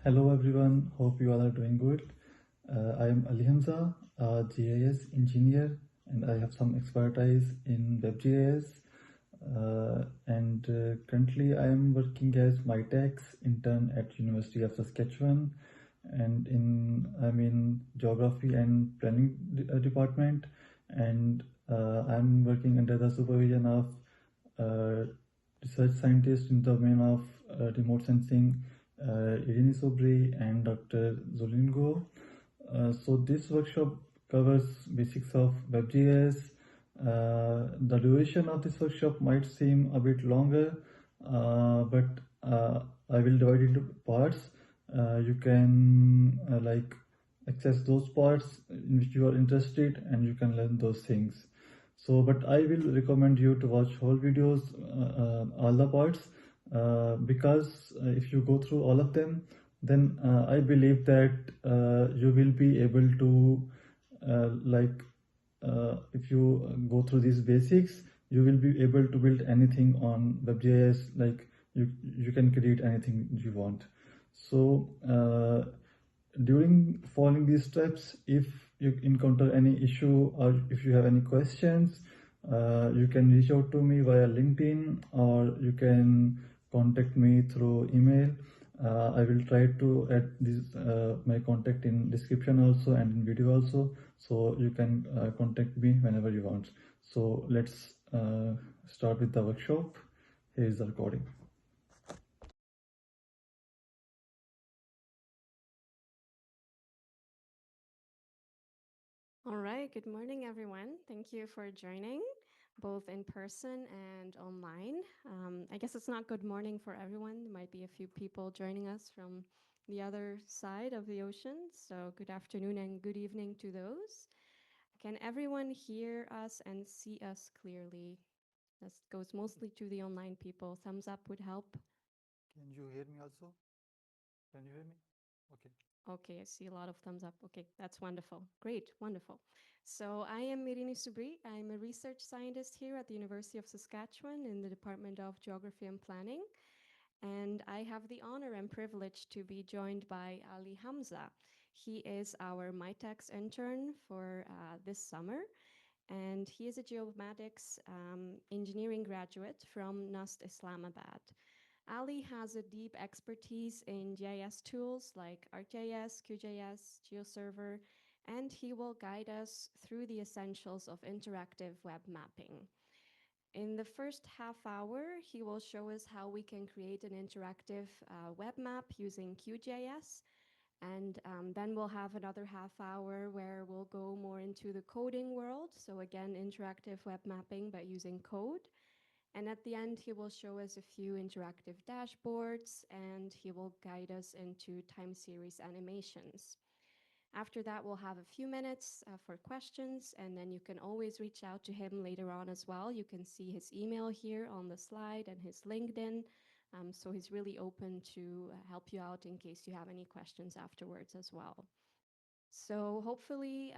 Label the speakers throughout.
Speaker 1: Hello everyone, hope you all are doing good. I am Ali Hamza, a GIS engineer, and I have some expertise in WebGIS. And currently I am working as MyTax intern at University of Saskatchewan, and I'm in geography and planning department, and I'm working under the supervision of research scientist in the domain of remote sensing, Irini Sobri and Dr. Zolingo. So this workshop covers basics of WebGIS. The duration of this workshop might seem a bit longer, but I will divide into parts. You can like access those parts in which you are interested, and you can learn those things. So, but I will recommend you to watch whole videos, all the parts, because if you go through all of them, then I believe that you will be able to if you go through these basics, you will be able to build anything on WebGIS. Like you can create anything you want. So during following these steps, if you encounter any issue or if you have any questions, you can reach out to me via LinkedIn, or you can contact me through email. I will try to add this my contact in description also and in video also, so you can contact me whenever you want. So let's start with the workshop. Here is the recording.
Speaker 2: All right, good morning, everyone. Thank you for joining, both in person and online. I guess it's not good morning for everyone. There might be a few people joining us from the other side of the ocean. So, good afternoon and good evening to those. Can everyone hear us and see us clearly? This goes mostly to the online people. Thumbs up would help.
Speaker 1: Can you hear me also? Can you hear me? Okay.
Speaker 2: Okay, I see a lot of thumbs up. Okay, that's wonderful. Great, wonderful. So I am Mirini Subri. I'm a research scientist here at the University of Saskatchewan in the Department of Geography and Planning. And I have the honor and privilege to be joined by Ali Hamza. He is our MyTax intern for this summer, and he is a geomatics engineering graduate from NUST Islamabad. Ali has a deep expertise in GIS tools like ArcGIS, QGIS, GeoServer, and he will guide us through the essentials of interactive web mapping. In the first half hour, he will show us how we can create an interactive web map using QGIS. And then we'll have another half hour where we'll go more into the coding world. So, again, interactive web mapping, but using code. And at the end, he will show us a few interactive dashboards and he will guide us into time series animations. After that, we'll have a few minutes for questions, and then you can always reach out to him later on as well. You can see his email here on the slide and his LinkedIn. So he's really open to help you out in case you have any questions afterwards as well. So hopefully,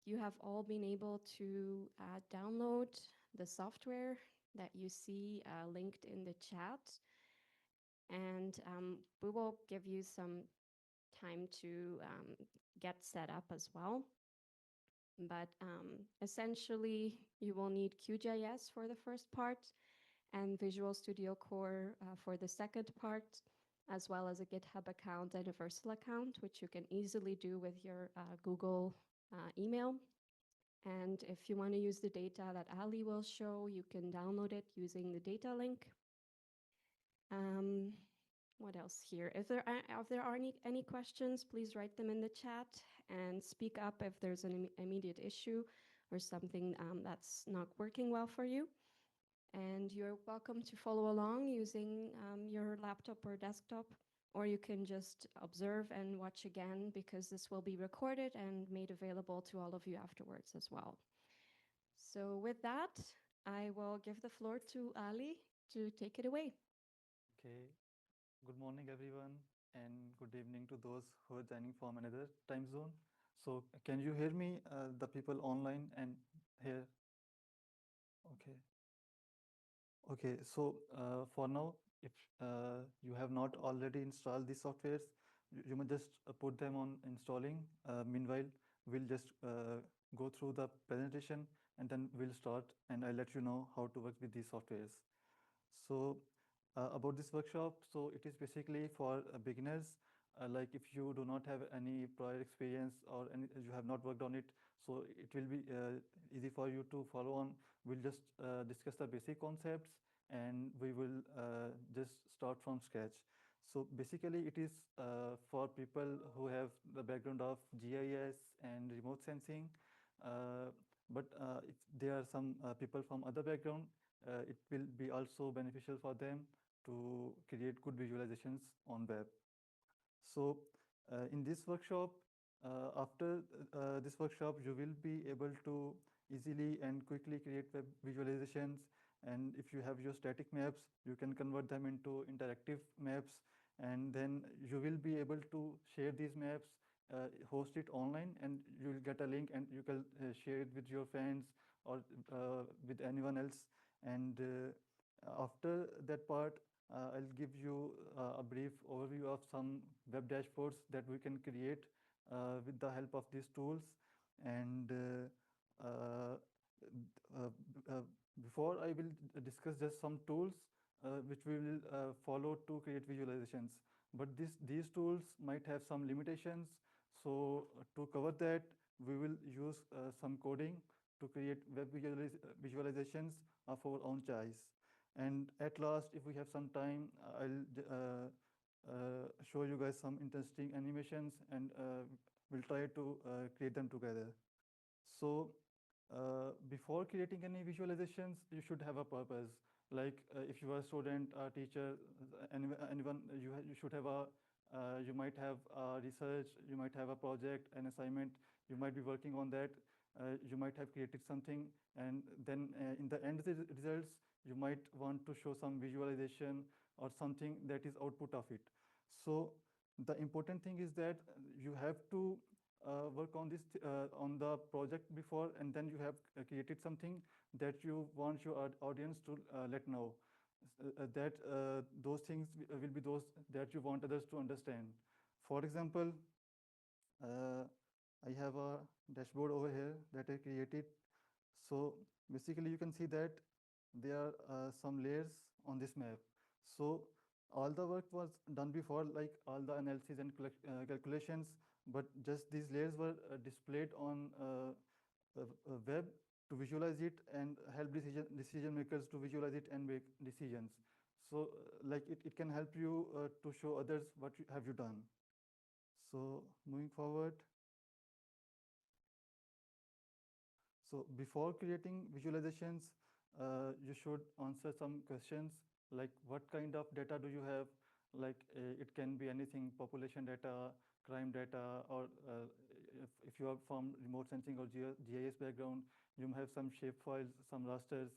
Speaker 2: you have all been able to download the software that you see linked in the chat. And we will give you some time to get set up as well. But essentially, you will need QGIS for the first part and Visual Studio Core for the second part, as well as a GitHub account and a Versal account, which you can easily do with your Google email. And if you want to use the data that Ali will show, you can download it using the data link. What else here? If there are any questions, please write them in the chat and speak up if there's an immediate issue or something that's not working well for you. And you're welcome to follow along using your laptop or desktop, or you can just observe and watch again because this will be recorded and made available to all of you afterwards as well. So with that, I will give the floor to Ali to take it away.
Speaker 1: Okay. Good morning, everyone, and good evening to those who are joining from another time zone. So, can you hear me, the people online and here? Okay. Okay. So, for now, if you have not already installed these softwares, you may just put them on installing. Meanwhile, we'll just go through the presentation and then we'll start and I'll let you know how to work with these softwares. So about this workshop, so it is basically for beginners. Like if you do not have any prior experience or you have not worked on it, so it will be easy for you to follow on. We'll just discuss the basic concepts and we will just start from scratch. So basically it is for people who have the background of GIS and remote sensing. But if there are some people from other background, it will be also beneficial for them to create good visualizations on web. So in this workshop, after this workshop, you will be able to easily and quickly create web visualizations. And if you have your static maps, you can convert them into interactive maps. And then you will be able to share these maps, host it online, and you will get a link and you can share it with your friends or with anyone else. And after that part, I'll give you a brief overview of some web dashboards that we can create with the help of these tools. And uh, uh, before I will discuss just some tools which we will follow to create visualizations. But these tools might have some limitations. So to cover that, we will use some coding to create web visualizations of our own choice. And at last, if we have some time, I'll show you guys some interesting animations and we'll try to create them together. So before creating any visualizations, you should have a purpose. Like if you are a student, a teacher, anyone, you should have a, you might have a research, you might have a project, an assignment, you might be working on that, you might have created something, and then in the end results, you might want to show some visualization or something that is output of it. So the important thing is that you have to work on this on the project before, and then you have created something that you want your audience to let know. That those things will be those that you want others to understand. For example, uh, I have a dashboard over here that I created. So basically you can see that there are some layers on this map. So all the work was done before, like all the analysis and calculations, but just these layers were displayed on web to visualize it and help decision makers to visualize it and make decisions. So like it can help you to show others what have you done. So moving forward, so before creating visualizations, you should answer some questions like what kind of data do you have? Like it can be anything, population data, crime data, or if you are from remote sensing or GIS background, you may have some shapefiles, some rasters.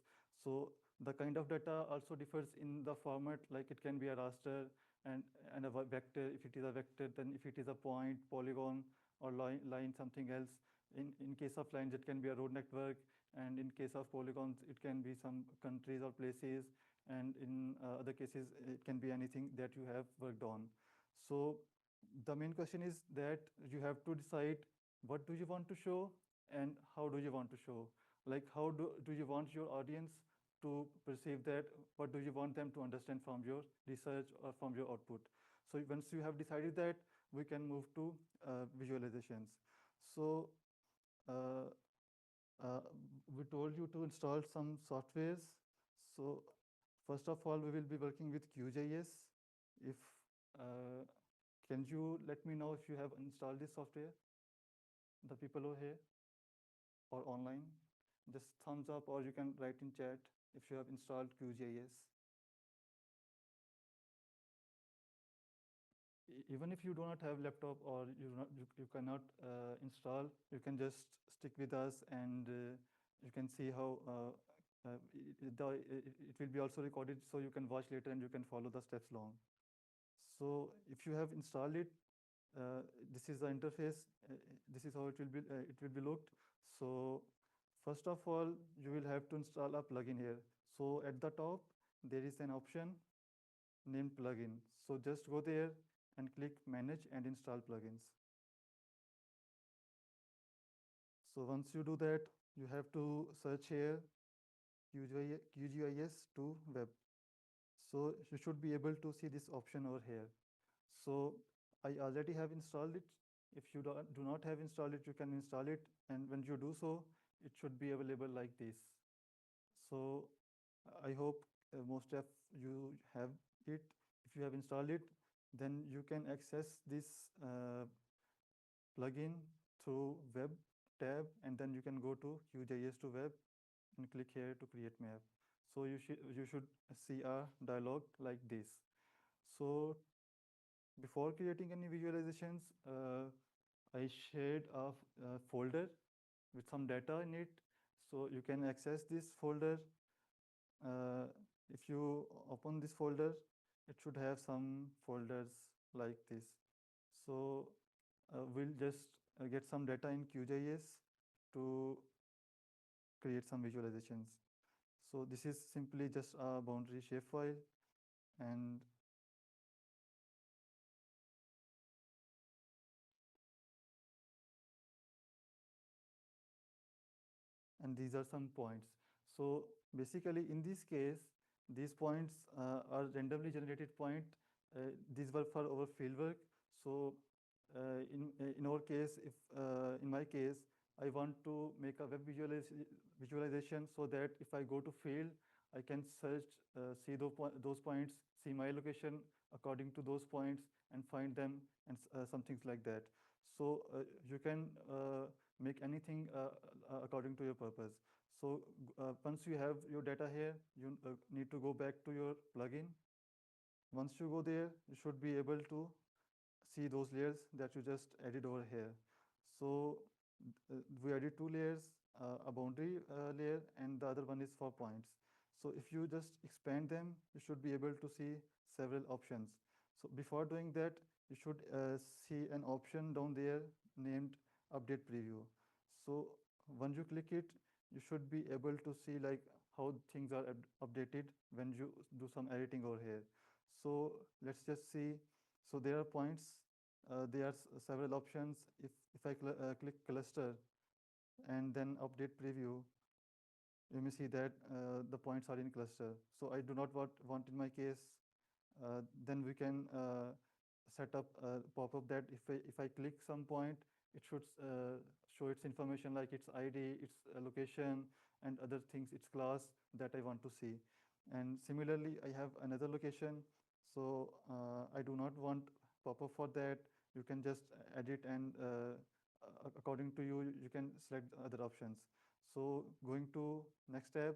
Speaker 1: So the kind of data also differs in the format, like it can be a raster and a vector. If it is a vector, then if it is a point, polygon, or line something else. In case of lines, it can be a road network, and in case of polygons, it can be some countries or places, and in other cases, it can be anything that you have worked on. So the main question is that you have to decide what do you want to show and how do you want to show. Like how do you want your audience to perceive that, what do you want them to understand from your research or from your output. So once you have decided that, we can move to visualizations. So uh, uh, we told you to install some softwares. So first of all, we will be working with QGIS. If uh, can you let me know if you have installed this software, the people over here or online? Just thumbs up, or you can write in chat if you have installed QGIS. Even if you do not have laptop or you cannot install, you can just stick with us and you can see how it will be also recorded, so you can watch later and you can follow the steps along. So if you have installed it, this is the interface. This is how it will be looked. So first of all, you will have to install a plugin here. So at the top, there is an option named plugin. So just go there and click Manage and Install Plugins. So once you do that, you have to search here QGIS to web. So you should be able to see this option over here. So I already have installed it. If you do not have installed it, you can install it. And when you do so, it should be available like this. So I hope most of you have it. If you have installed it, then you can access this plugin through web tab, and then you can go to QGIS to web and click here to create map. So you should see a dialog like this. So before creating any visualizations, I shared a folder with some data in it. So you can access this folder. Uh, if you open this folder, it should have some folders like this. So we'll just get some data in QGIS to create some visualizations. So this is simply just a boundary shapefile, and these are some points. So basically in this case, these points are randomly generated point. These were for our fieldwork. So in our case, if in my case, I want to make a web visualization so that if I go to field, I can search, see those points, see my location according to those points and find them, and some things like that. So you can make anything according to your purpose. So once you have your data here, you need to go back to your plugin. Once you go there, you should be able to see those layers that you just added over here. So we added two layers, a boundary layer and the other one is for points. So if you just expand them, you should be able to see several options. So before doing that, you should see an option down there named update preview. So when you click it, you should be able to see like how things are updated when you do some editing over here. So let's just see. So there are points, there are several options. If I click cluster and then update preview, you may see that the points are in cluster. So I do not want in my case, then we can set up a pop-up that if I click some point, it should show its information like its ID, its location, and other things, its class that I want to see. And similarly, I have another location, so I do not want pop-up for that. You can just edit, and according to you, you can select other options. So going to next tab,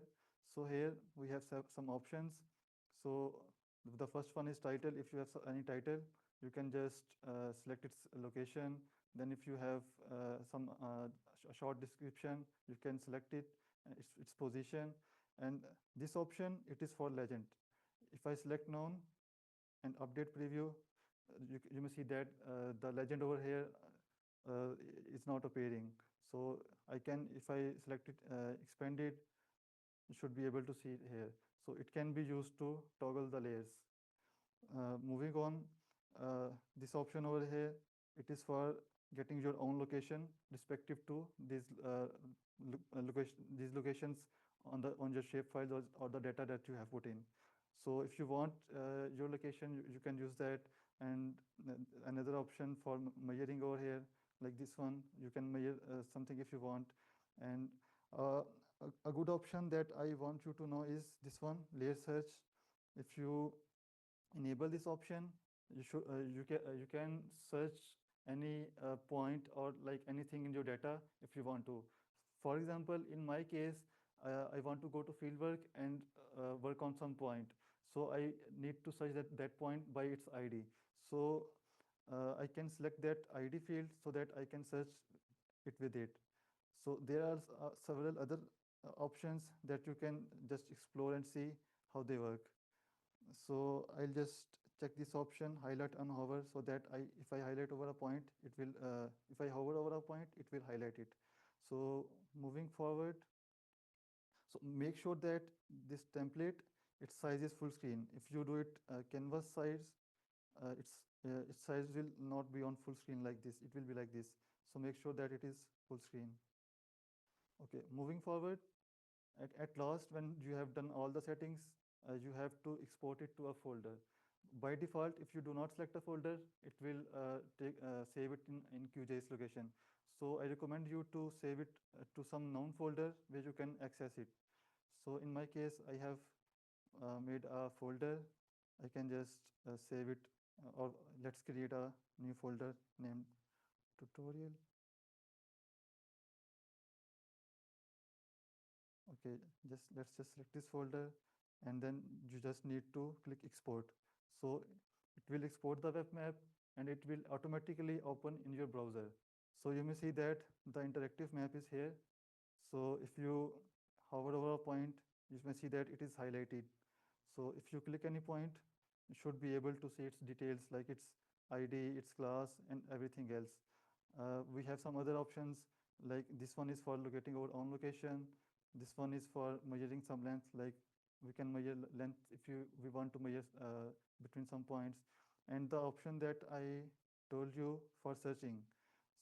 Speaker 1: so here we have some options. So the first one is title. If you have any title, you can just select its location. Then if you have some short description, you can select it, its position. And this option, it is for legend. If I select none and update preview, you may see that the legend over here uh, is not appearing. So I can, if I select it, expand it, you should be able to see it here. So it can be used to toggle the layers. Moving on, this option over here, it is for getting your own location respective to these locations on your shapefiles, or the data that you have put in. So if you want your location, you can use that. And another option for measuring over here, like this one, you can measure something if you want. And uh, a good option that I want you to know is this one, layer search. If you enable this option, you can search any point or like anything in your data if you want to. For example, in my case, I want to go to fieldwork and work on some point. So I need to search that point by its ID. So I can select that ID field so that I can search it with it. So there are several other options that you can just explore and see how they work. So I'll just check this option, highlight and hover, so that if I highlight over a point, it will, if I hover over a point, it will highlight it. So moving forward, so make sure that this template, its size is full screen. If you do it canvas size, its size will not be on full screen like this. It will be like this. So make sure that it is full screen. Okay, moving forward, at last, when you have done all the settings, you have to export it to a folder. By default, if you do not select a folder, it will save it in QGIS location. So I recommend you to save it to some known folder where you can access it. So in my case, I have made a folder. I can just save it, or let's create a new folder named tutorial. Okay, let's just select this folder, and then you just need to click export. So it will export the web map, and it will automatically open in your browser. So you may see that the interactive map is here. So if you hover over a point, you may see that it is highlighted. So if you click any point, you should be able to see its details like its ID, its class, and everything else. We have some other options, like this one is for locating our own location. This one is for measuring some length, like we can measure length if we want to measure between some points. And the option that I told you for searching.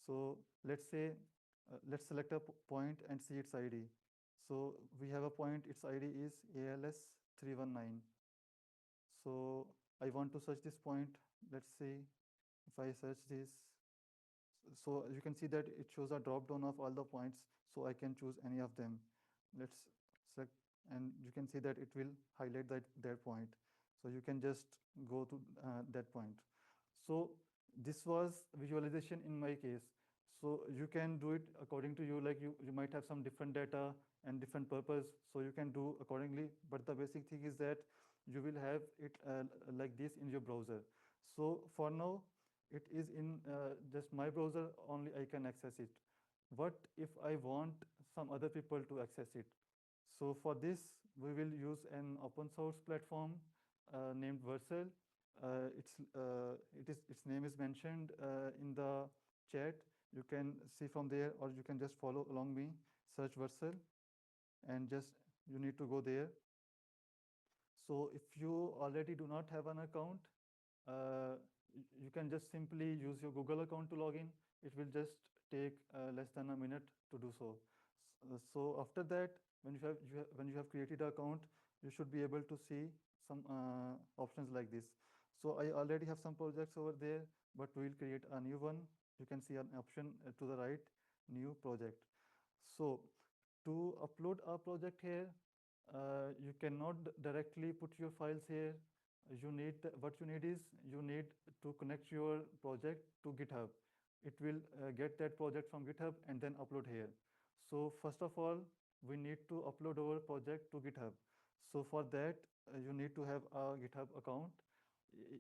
Speaker 1: So let's say, let's select a point and see its ID. So we have a point, its ID is ALS 319. So I want to search this point. Let's see if I search this. So you can see that it shows a drop down of all the points. So I can choose any of them. Let's select, and you can see that it will highlight that point. So you can just go to that point. So this was visualization in my case. So you can do it according to you, like you might have some different data and different purpose, so you can do accordingly. But the basic thing is that you will have it like this in your browser. So for now, it is in just my browser, only I can access it. What if I want some other people to access it? So for this, we will use an open source platform named Vercel. Its name is mentioned in the chat. You can see from there, or you can just follow along me. Search Vercel, and just you need to go there. So if you already do not have an account, uh, you can just simply use your Google account to log in. It will just take less than a minute to do so. So after that, when you have created an account, you should be able to see some options like this. So I already have some projects over there, but we will create a new one. You can see an option to the right, new project. So to upload a project here, you cannot directly put your files here. What you need is you need to connect your project to GitHub. It will get that project from GitHub and then upload here. So first of all, we need to upload our project to GitHub. So for that, you need to have a GitHub account.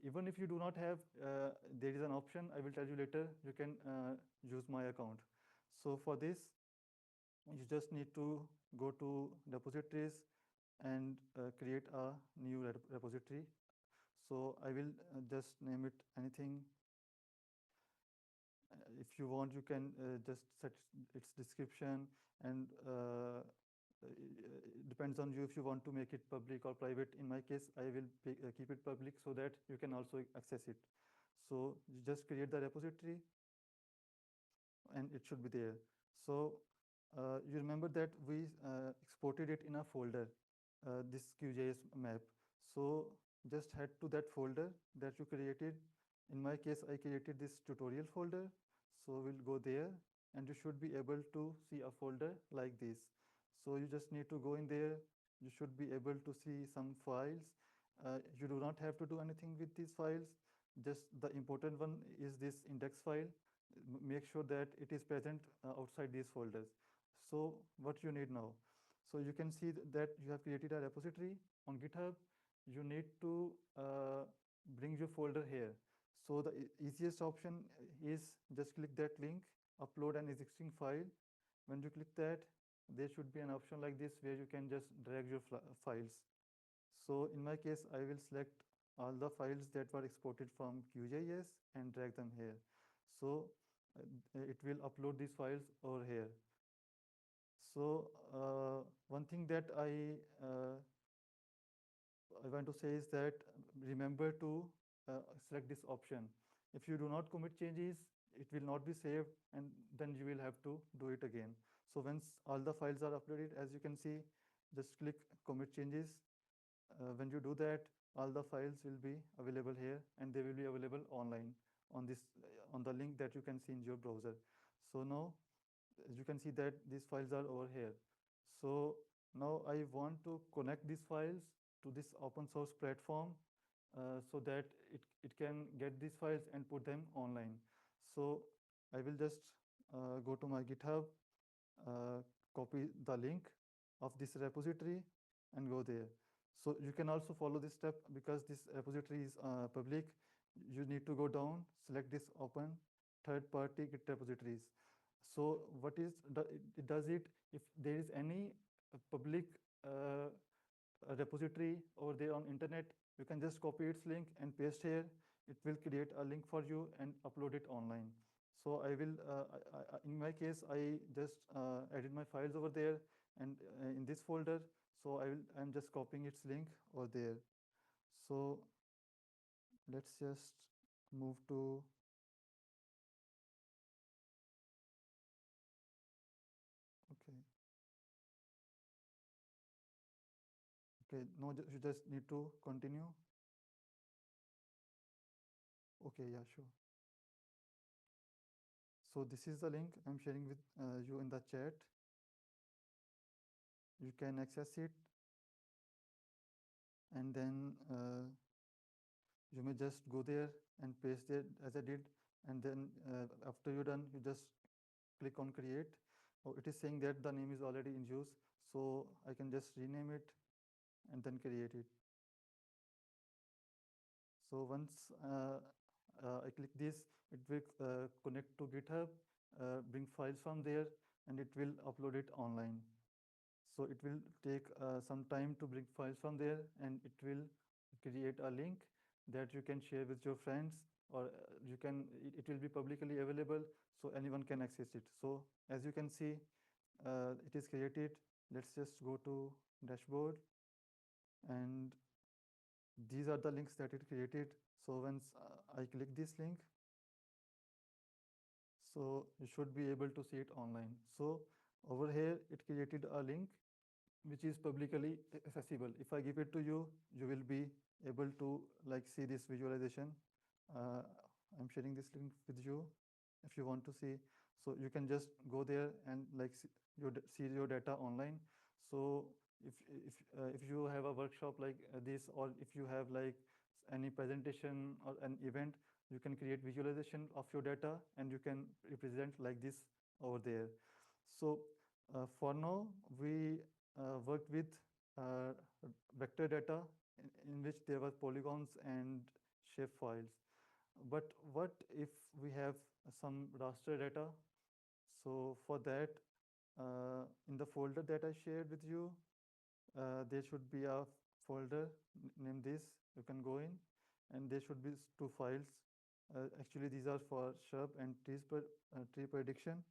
Speaker 1: Even if you do not have, there is an option, I will tell you later, you can use my account. So for this, you just need to go to repositories and create a new repository. So I will just name it anything. If you want, you can just set its description, and it depends on you if you want to make it public or private. In my case, I will keep it public so that you can also access it. So you just create the repository, and it should be there. So you remember that we exported it in a folder, this QGIS map. So just head to that folder that you created. In my case, I created this tutorial folder. So we'll go there, and you should be able to see a folder like this. So you just need to go in there. You should be able to see some files. You do not have to do anything with these files. Just the important one is this index file. Make sure that it is present outside these folders. So what you need now? So you can see that you have created a repository on GitHub. You need to bring your folder here. So the easiest option is just click that link, upload an existing file. When you click that, there should be an option like this where you can just drag your files. So in my case, I will select all the files that were exported from QGIS and drag them here. So it will upload these files over here. So one thing that I, I want to say is that remember to select this option. If you do not commit changes, it will not be saved, and then you will have to do it again. So once all the files are uploaded, as you can see, just click commit changes. When you do that, all the files will be available here, and they will be available online on this on the link that you can see in your browser. So now, as you can see that these files are over here. So now I want to connect these files to this open source platform, so that it can get these files and put them online. So I will just go to my GitHub, uh, copy the link of this repository and go there. So you can also follow this step because this repository is public. You need to go down, select this open third-party Git repositories. So what is it does it if there is any public uh, repository over there on internet, you can just copy its link and paste here. It will create a link for you and upload it online. So I will, in my case, I just added my files over there and in this folder. So I'm just copying its link over there. So let's just move to, okay. Okay, no, you just need to continue. Okay, yeah, sure. So this is the link I'm sharing with you in the chat. You can access it, and then you may just go there and paste it as I did, and then after you're done, you just click on create. Oh, it is saying that the name is already in use, so I can just rename it and then create it. So once I click this, it will connect to GitHub, bring files from there, and it will upload it online. So it will take some time to bring files from there, and it will create a link that you can share with your friends, or it will be publicly available so anyone can access it. So as you can see, it is created. Let's just go to dashboard, and these are the links that it created. So once I click this link, so you should be able to see it online. So over here, it created a link which is publicly accessible. If I give it to you, you will be able to like see this visualization. Uh, I'm sharing this link with you if you want to see. So you can just go there and like see your data online. So if you have a workshop like this, or if you have like any presentation or an event, you can create visualization of your data and you can represent like this over there. So for now, we worked with uh, vector data in which there were polygons and shape files. But what if we have some raster data? So for that, in the folder that I shared with you, there should be a folder named this. You can go in, and there should be two files. Actually, these are for shrub and tree prediction.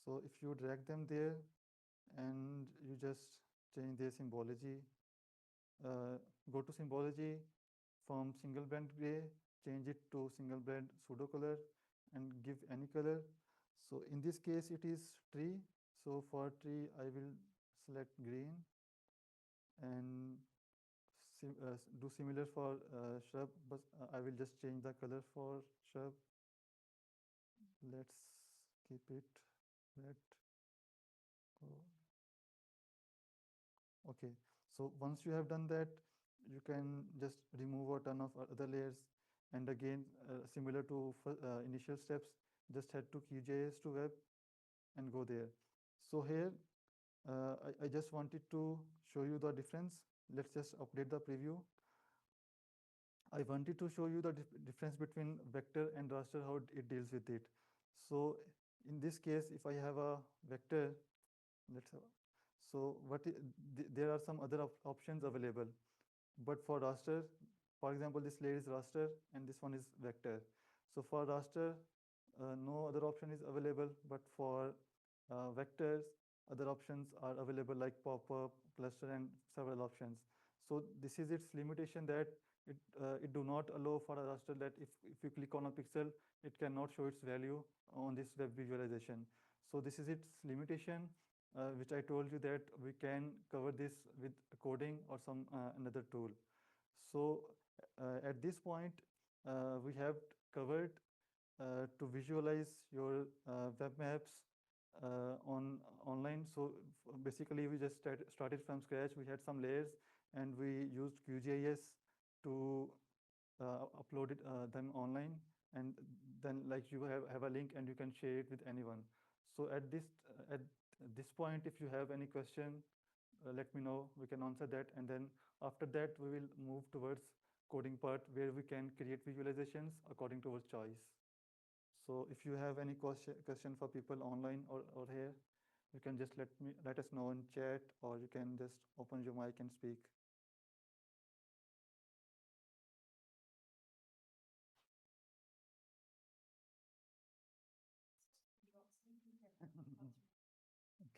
Speaker 1: So if you drag them there, and you just change their symbology, go to symbology, from single band gray, change it to single band pseudo color, and give any color. So in this case, it is tree. So for tree, I will select green, and do similar for shrub, but I will just change the color for shrub. Let's keep it red. Oh, okay, so once you have done that, you can just remove or turn off other layers. And again, similar to initial steps, just head to QGIS to web and go there. So here, I just wanted to show you the difference. Let's just update the preview. I wanted to show you the difference between vector and raster, how it deals with it. So in this case, if I have a vector, let's have, so there are some other options available. But for raster, for example, this layer is raster and this one is vector. So for raster, no other option is available, but for vectors, other options are available like pop-up, cluster, and several options. So this is its limitation, that it do not allow for a raster that if you click on a pixel, it cannot show its value on this web visualization. So this is its limitation, which I told you that we can cover this with coding or some another tool. So at this point, we have covered to visualize your web maps on online. So basically, we just started from scratch. We had some layers, and we used QGIS to upload them online, and then like you have a link and you can share it with anyone. So at this point, if you have any question, let me know. We can answer that, and then after that, we will move towards coding part where we can create visualizations according to our choice. So if you have any question for people online or here, you can just let us know in chat, or you can just open your mic and speak.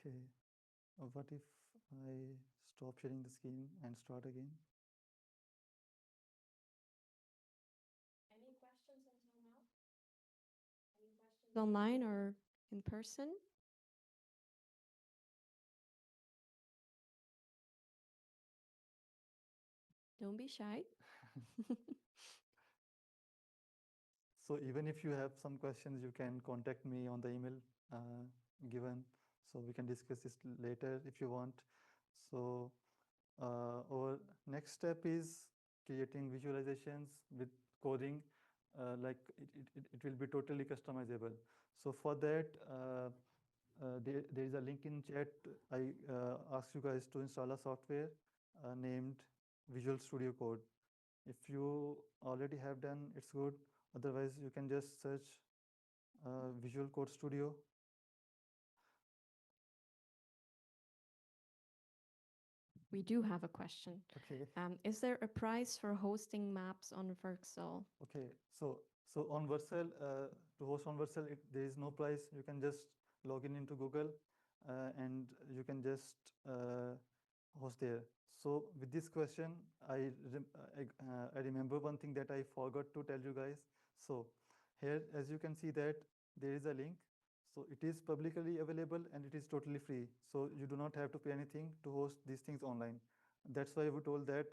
Speaker 1: Okay. What if I stop sharing the screen and start again?
Speaker 2: Any questions until now? Any questions online or in person? Don't be shy.
Speaker 1: So even if you have some questions, you can contact me on the email uh, given. So we can discuss this later if you want. So our next step is creating visualizations with coding. Like it will be totally customizable. So for that, there is a link in chat. I ask you guys to install a software named Visual Studio Code. If you already have done, it's good. Otherwise, you can just search Visual Code Studio.
Speaker 2: We do have a question.
Speaker 1: Okay.
Speaker 2: Is there a price for hosting maps on Verxel?
Speaker 1: Okay. So on Vercel, to host on Vercel, there is no price. You can just log in into Google, and you can just host there. So with this question, I remember one thing that I forgot to tell you guys. So here, as you can see that there is a link. So it is publicly available and it is totally free. So you do not have to pay anything to host these things online. That's why we told that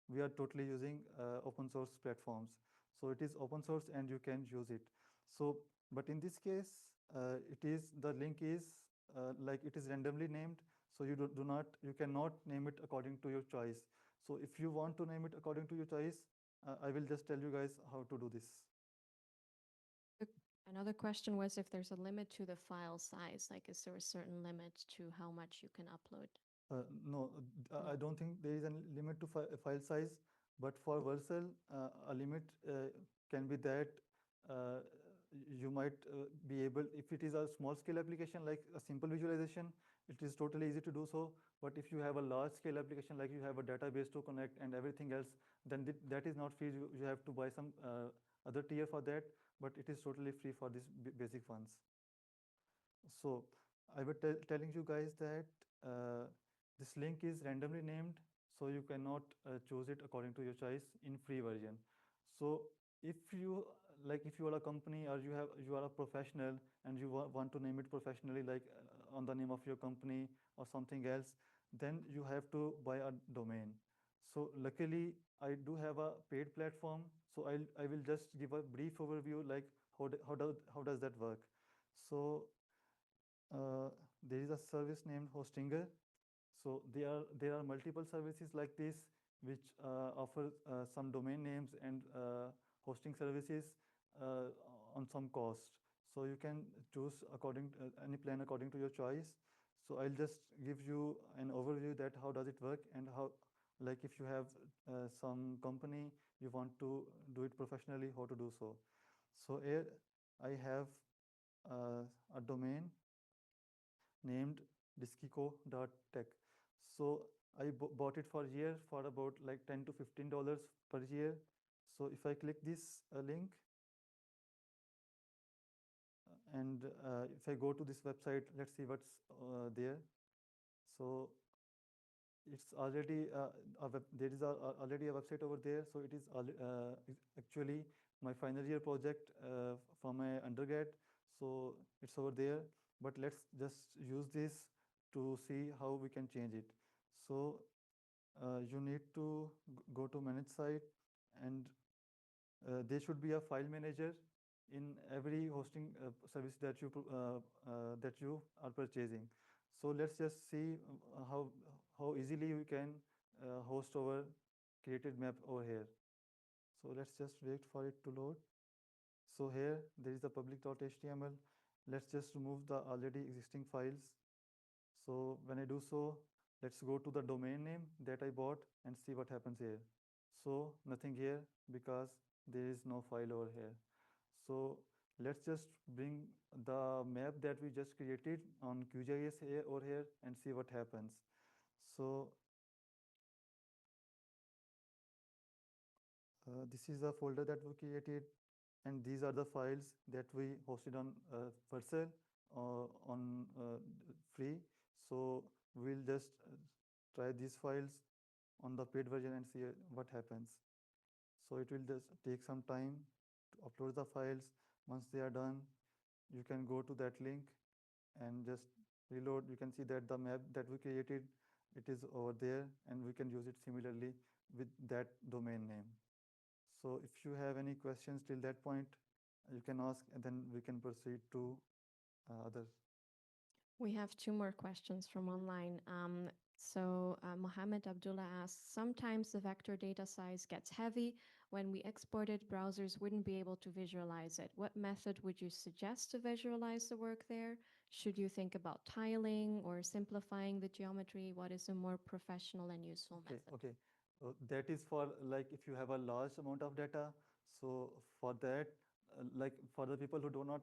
Speaker 1: we are totally using open source platforms. So it is open source and you can use it. So, but in this case, the link is like it is randomly named. So you cannot name it according to your choice. So if you want to name it according to your choice, I will just tell you guys how to do this.
Speaker 2: Another question was if there's a limit to the file size, like is there a certain limit to how much you can upload?
Speaker 1: No, I don't think there is a limit to file size, but for Vercel, a limit can be that uh, you might be able, if it is a small scale application like a simple visualization, it is totally easy to do so. But if you have a large scale application, like you have a database to connect and everything else, then that is not free. You have to buy some other tier for that, but it is totally free for these basic ones. So I was telling you guys that this link is randomly named, so you cannot choose it according to your choice in free version. So if you if you are a company or you are a professional and you want to name it professionally, like on the name of your company or something else, then you have to buy a domain. So luckily, I do have a paid platform. So I will just give a brief overview, like how does that work. So there is a service named Hostinger. So there are multiple services like this which offer some domain names and hosting services uh, on some cost. So you can choose any plan according to your choice. So I'll just give you an overview that how does it work and how, like if you have some company you want to do it professionally, how to do so. So here I have a domain named diskico.tech. So I bought it for a year for about like $10 to $15 per year. So if I click this link and if I go to this website, let's see what's there. So it's already there is already a website over there. So it is actually my final year project from my undergrad. So it's over there. But let's just use this to see how we can change it. So you need to go to manage site, and there should be a file manager in every hosting service that you are purchasing. So let's just see how easily we can host our created map over here. So let's just wait for it to load. So here there is the public.html. Let's just remove the already existing files. So when I do so, let's go to the domain name that I bought and see what happens here. So nothing here because there is no file over here. So let's just bring the map that we just created on QGIS here over here and see what happens. So this is the folder that we created, and these are the files that we hosted on Vercel on free. So we'll just try these files on the paid version and see what happens. So it will just take some time to upload the files. Once they are done, you can go to that link and just reload. You can see that the map that we created, it is over there, and we can use it similarly with that domain name. So if you have any questions till that point, you can ask, and then we can proceed to others.
Speaker 2: We have two more questions from online. Mohammed Abdullah asks, sometimes the vector data size gets heavy. When we export it, browsers wouldn't be able to visualize it. What method would you suggest to visualize the work there? Should you think about tiling or simplifying the geometry? What is a more professional and useful
Speaker 1: Okay,
Speaker 2: method?
Speaker 1: okay. That is for like if you have a large amount of data. So for that, like for the people who do not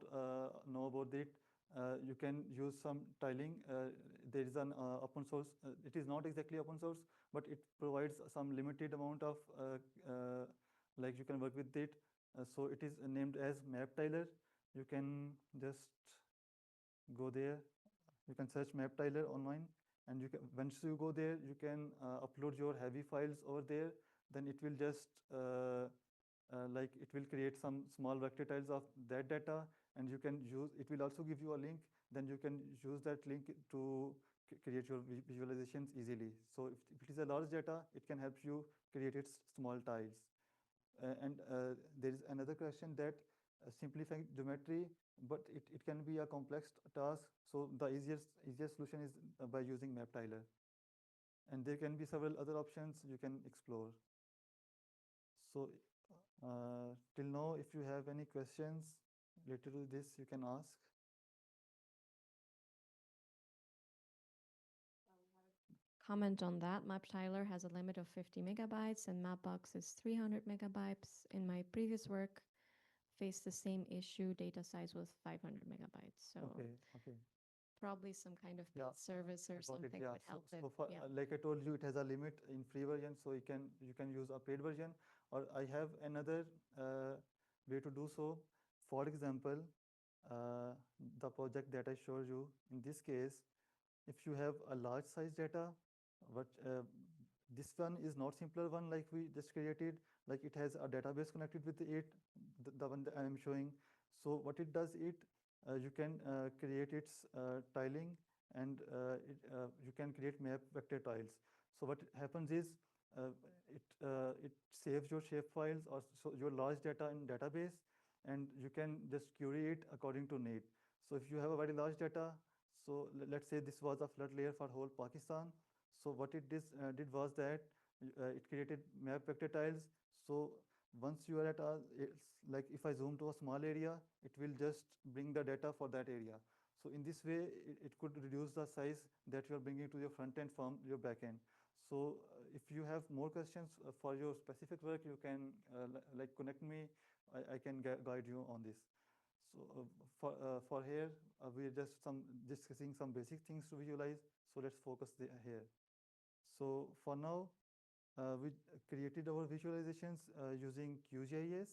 Speaker 1: know about it, you can use some tiling. There is an open source. It is not exactly open source, but it provides some limited amount of like you can work with it. So it is named as Map Tiler. You can just go there. You can search map tiler online, and you can, once you go there, you can upload your heavy files over there. Then it will just like it will create some small vector tiles of that data, and you can use it. Will also give you a link. Then you can use that link to create your visualizations easily. So if it is a large data, it can help you create its small tiles. And there is another question that simplifying geometry, but it can be a complex task. So the easiest solution is by using map tiler. And there can be several other options you can explore. So till now, if you have any questions related to this, you can ask.
Speaker 2: Comment on that. MapTiler has a limit of 50 megabytes and Mapbox is 300 megabytes. In my previous work, faced the same issue. Data size was 500 megabytes. So
Speaker 1: Okay, okay.
Speaker 2: probably some kind of paid
Speaker 1: Yeah,
Speaker 2: service or
Speaker 1: I got it.
Speaker 2: something
Speaker 1: Yeah.
Speaker 2: would help it.
Speaker 1: So for
Speaker 2: Yeah.
Speaker 1: like I told you, it has a limit in free version, so you can use a paid version, or I have another way to do so. For example, uh, the project that I showed you in this case, if you have a large size data, but this one is not simpler one like we just created. Like it has a database connected with it, the one that I am showing. So what it does, you can create its tiling, and you can create map vector tiles. So what happens is uh, it saves your shape files or so your large data in database, and you can just query it according to need. So if you have a very large data, so let's say this was a flood layer for whole Pakistan. So what did was that it created map vector tiles. So once you are at it's like if I zoom to a small area, it will just bring the data for that area. So in this way, it could reduce the size that you are bringing to your front end from your back end. So if you have more questions for your specific work, you can like connect me. I can guide you on this. So for here, we're just discussing some basic things to visualize. So let's focus here. So for now, we created our visualizations using QGIS,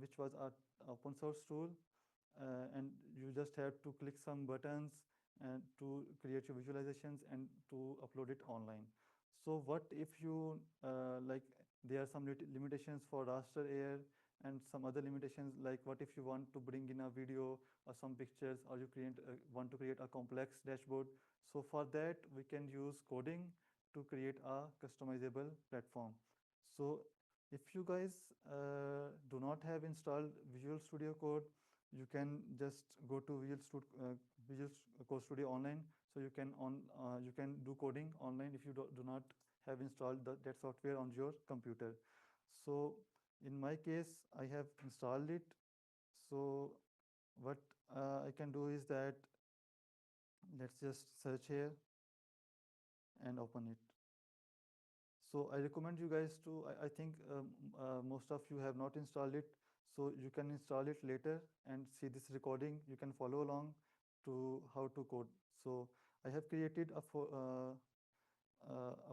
Speaker 1: which was our open source tool. And you just have to click some buttons and to create your visualizations and to upload it online. So what if you like there are some limitations for raster air and some other limitations, like what if you want to bring in a video or some pictures, or you want to create a complex dashboard. So for that we can use coding to create a customizable platform. So if you guys do not have installed Visual Studio Code, you can just go to Visual Code Studio online. So you can do coding online if you do not have installed that software on your computer. So in my case, I have installed it. So what I can do is that let's just search here and open it. So I recommend you guys to, I think most of you have not installed it. So you can install it later and see this recording. You can follow along to how to code. So I have created a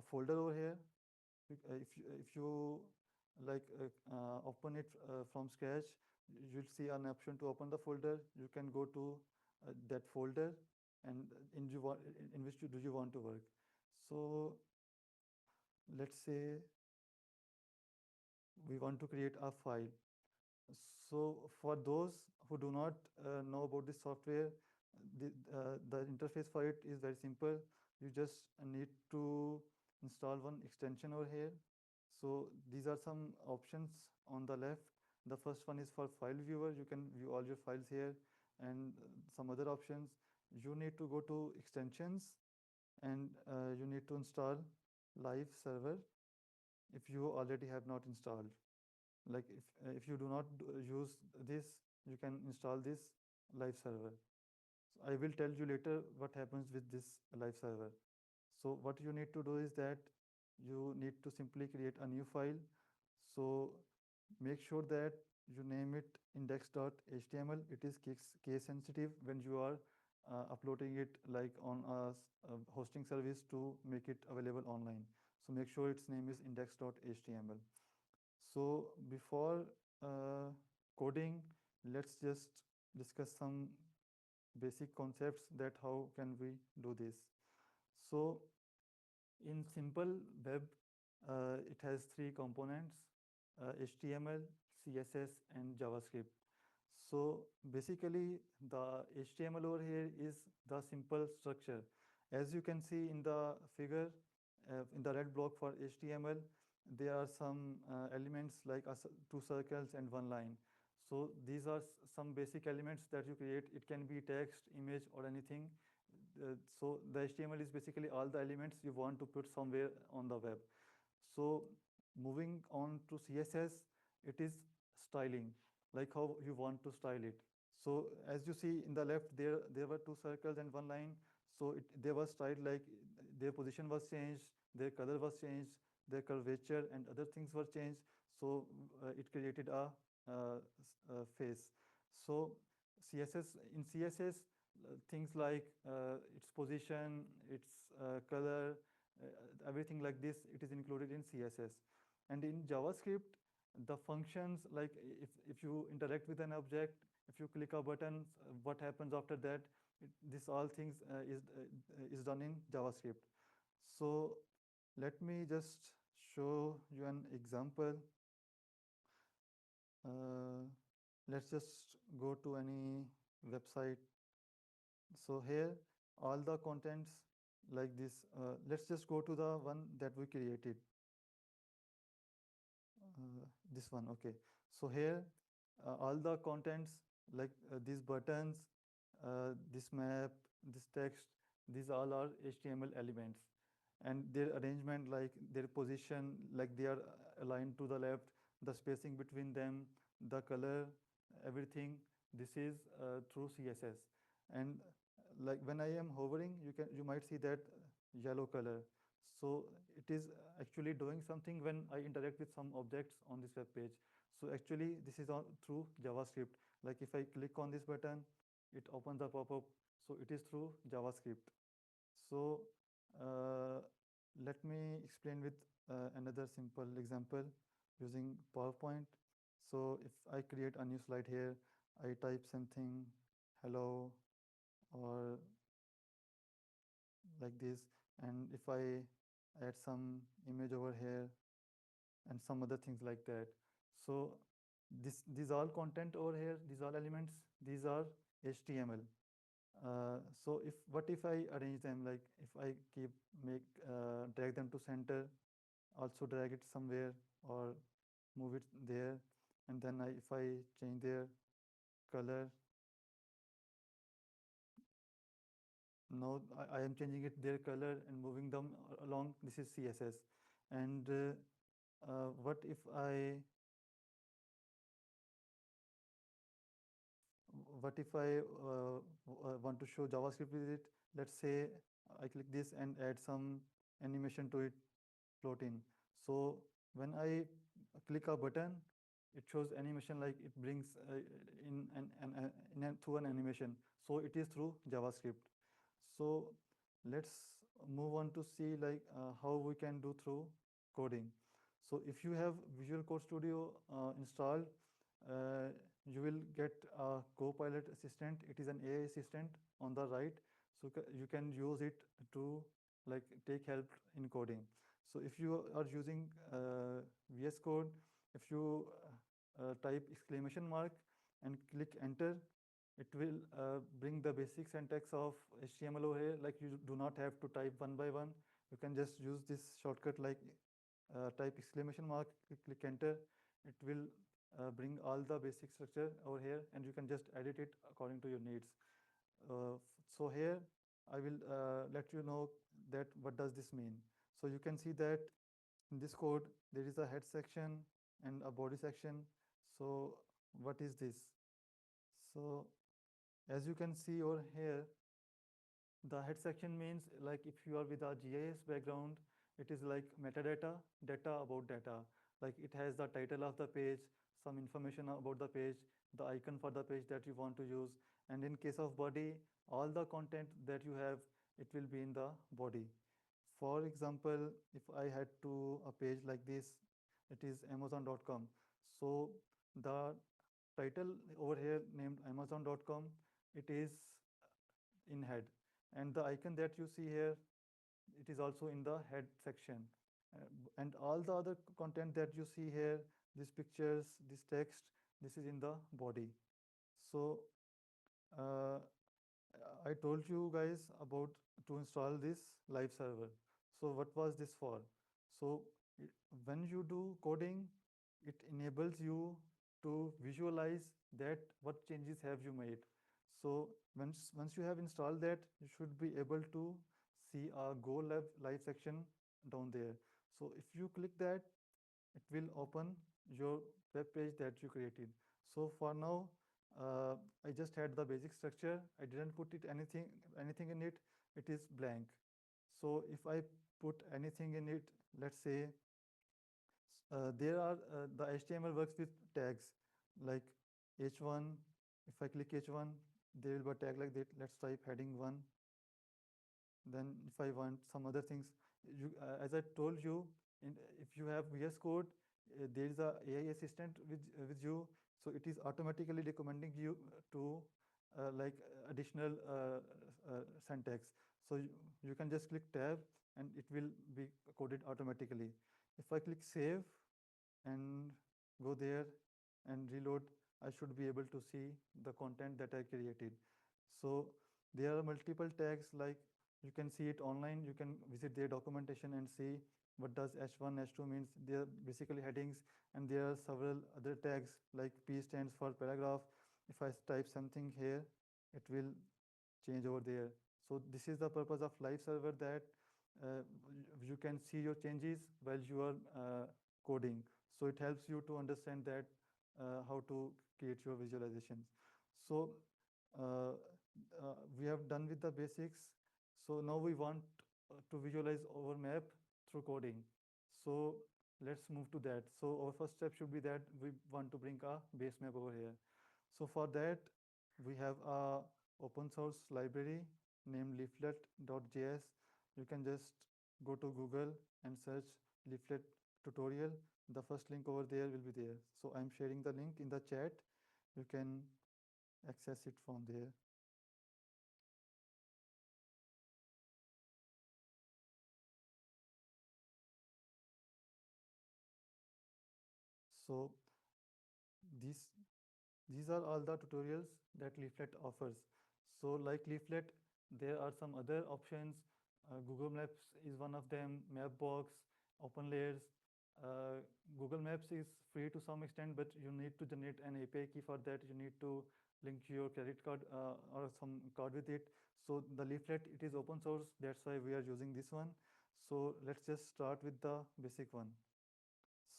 Speaker 1: folder over here. If you like open it from scratch, you'll see an option to open the folder. You can go to that folder and in which do you want to work. So let's say we want to create a file. So for those who do not know about this software, the interface for it is very simple. You just need to install one extension over here. So these are some options on the left. The first one is for file viewer. You can view all your files here, and some other options. You need to go to extensions, and you need to install live server if you already have not installed. Like if you do not use this, you can install this live server. So I will tell you later what happens with this live server. So what you need to do is that you need to simply create a new file. So make sure that you name it index.html. It is case sensitive when you are uploading it like on a hosting service to make it available online. So make sure its name is index.html. So before coding, let's just discuss some basic concepts that how can we do this. So in simple web, it has three components, HTML, CSS, and JavaScript. So basically, the HTML over here is the simple structure. As you can see in the figure, in the red block for HTML, there are some elements like two circles and one line. So these are some basic elements that you create. It can be text, image, or anything. So the HTML is basically all the elements you want to put somewhere on the web. So moving on to CSS, it is styling, like how you want to style it. So as you see in the left, there were two circles and one line. So they were styled like their position was changed, their color was changed, their curvature and other things were changed. So it created face. So in CSS, things like its position, its color, everything like this, it is included in CSS. And in JavaScript, the functions, like if you interact with an object, if you click a button, what happens after that, this all things is done in JavaScript. So let me just show you an example. uh, let's just go to any website. So here all the contents like this, let's just go to the one that we created, this one. Okay, so here all the contents like these buttons, this map, this text, these all are HTML elements, and their arrangement, like their position, like they are aligned to the left, the spacing between them, the color, everything, this is through CSS. And like when I am hovering, you might see that yellow color. So it is actually doing something when I interact with some objects on this web page. So actually this is on through JavaScript. Like if I click on this button, it opens a pop-up. So it is through JavaScript. So uh, let me explain with another simple example using PowerPoint. So if I create a new slide here, I type something hello, or like this. And if I add some image over here and some other things like that. So these all content over here, these all elements, these are HTML. So if what if I arrange them, like if I keep make drag them to center, also drag it somewhere or move it there, and then if I change their color, now I am changing it their color and moving them along. This is CSS. And what if I want to show JavaScript with it? Let's say I click this and add some animation to it, floating. So when I click a button, it shows animation, like it brings through an animation. So it is through JavaScript. So let's move on to see like how we can do through coding. So if you have Visual Code Studio installed, uh, you will get a Copilot assistant. It is an AI assistant on the right. So you can use it to like take help in coding. So if you are using VS Code, if you type exclamation mark and click enter, it will bring the basic syntax of HTML over here. Like you do not have to type one by one. You can just use this shortcut, like type exclamation mark, click enter. It will bring all the basic structure over here, and you can just edit it according to your needs. So here I will let you know that what does this mean. So you can see that in this code there is a head section and a body section. So what is this? So as you can see over here, the head section means, like if you are with a GIS background, it is like metadata, data about data. Like it has the title of the page, some information about the page, the icon for the page that you want to use. And in case of body, all the content that you have, it will be in the body. For example, if I had to a page like this, it is amazon.com. So the title over here named amazon.com, it is in head, and the icon that you see here, it is also in the head section. And all the other content that you see here, these pictures, this text, this is in the body. So uh, I told you guys about to install this live server. So what was this for? So when you do coding, it enables you to visualize that what changes have you made. So once you have installed that, you should be able to see a Go live section down there. So if you click that, it will open your web page that you created. So for now, I just had the basic structure. I didn't put it anything in it. It is blank. So if I put anything in it, let's say there are the HTML works with tags like h1. If I click h1, there will be a tag like that. Let's type heading 1. Then if I want some other things, as I told you, if you have VS Code, there is a AI assistant with you, so it is automatically recommending you to like additional syntax. So you can just click tab and it will be coded automatically. If I click save and go there and reload, I should be able to see the content that I created. So there are multiple tags, like you can see it online. You can visit their documentation and see what does h1, h2 means. They are basically headings, and there are several other tags like P stands for paragraph. If I type something here, it will change over there. So this is the purpose of live server, that uh, you can see your changes while you are coding. So it helps you to understand that how to create your visualizations. So uh, we have done with the basics. So now we want to visualize our map through coding. So let's move to that. So our first step should be that we want to bring a base map over here. So for that, we have a open source library named leaflet.js. You can just go to Google and search leaflet tutorial. The first link over there will be there. So I'm sharing the link in the chat. You can access it from there. So these these are all the tutorials that Leaflet offers. So like Leaflet, there are some other options. Google Maps is one of them, Mapbox, OpenLayers. Uh, Google Maps is free to some extent, but you need to generate an API key for that. You need to link your credit card or some card with it. So the Leaflet, it is open source. That's why we are using this one. So let's just start with the basic one.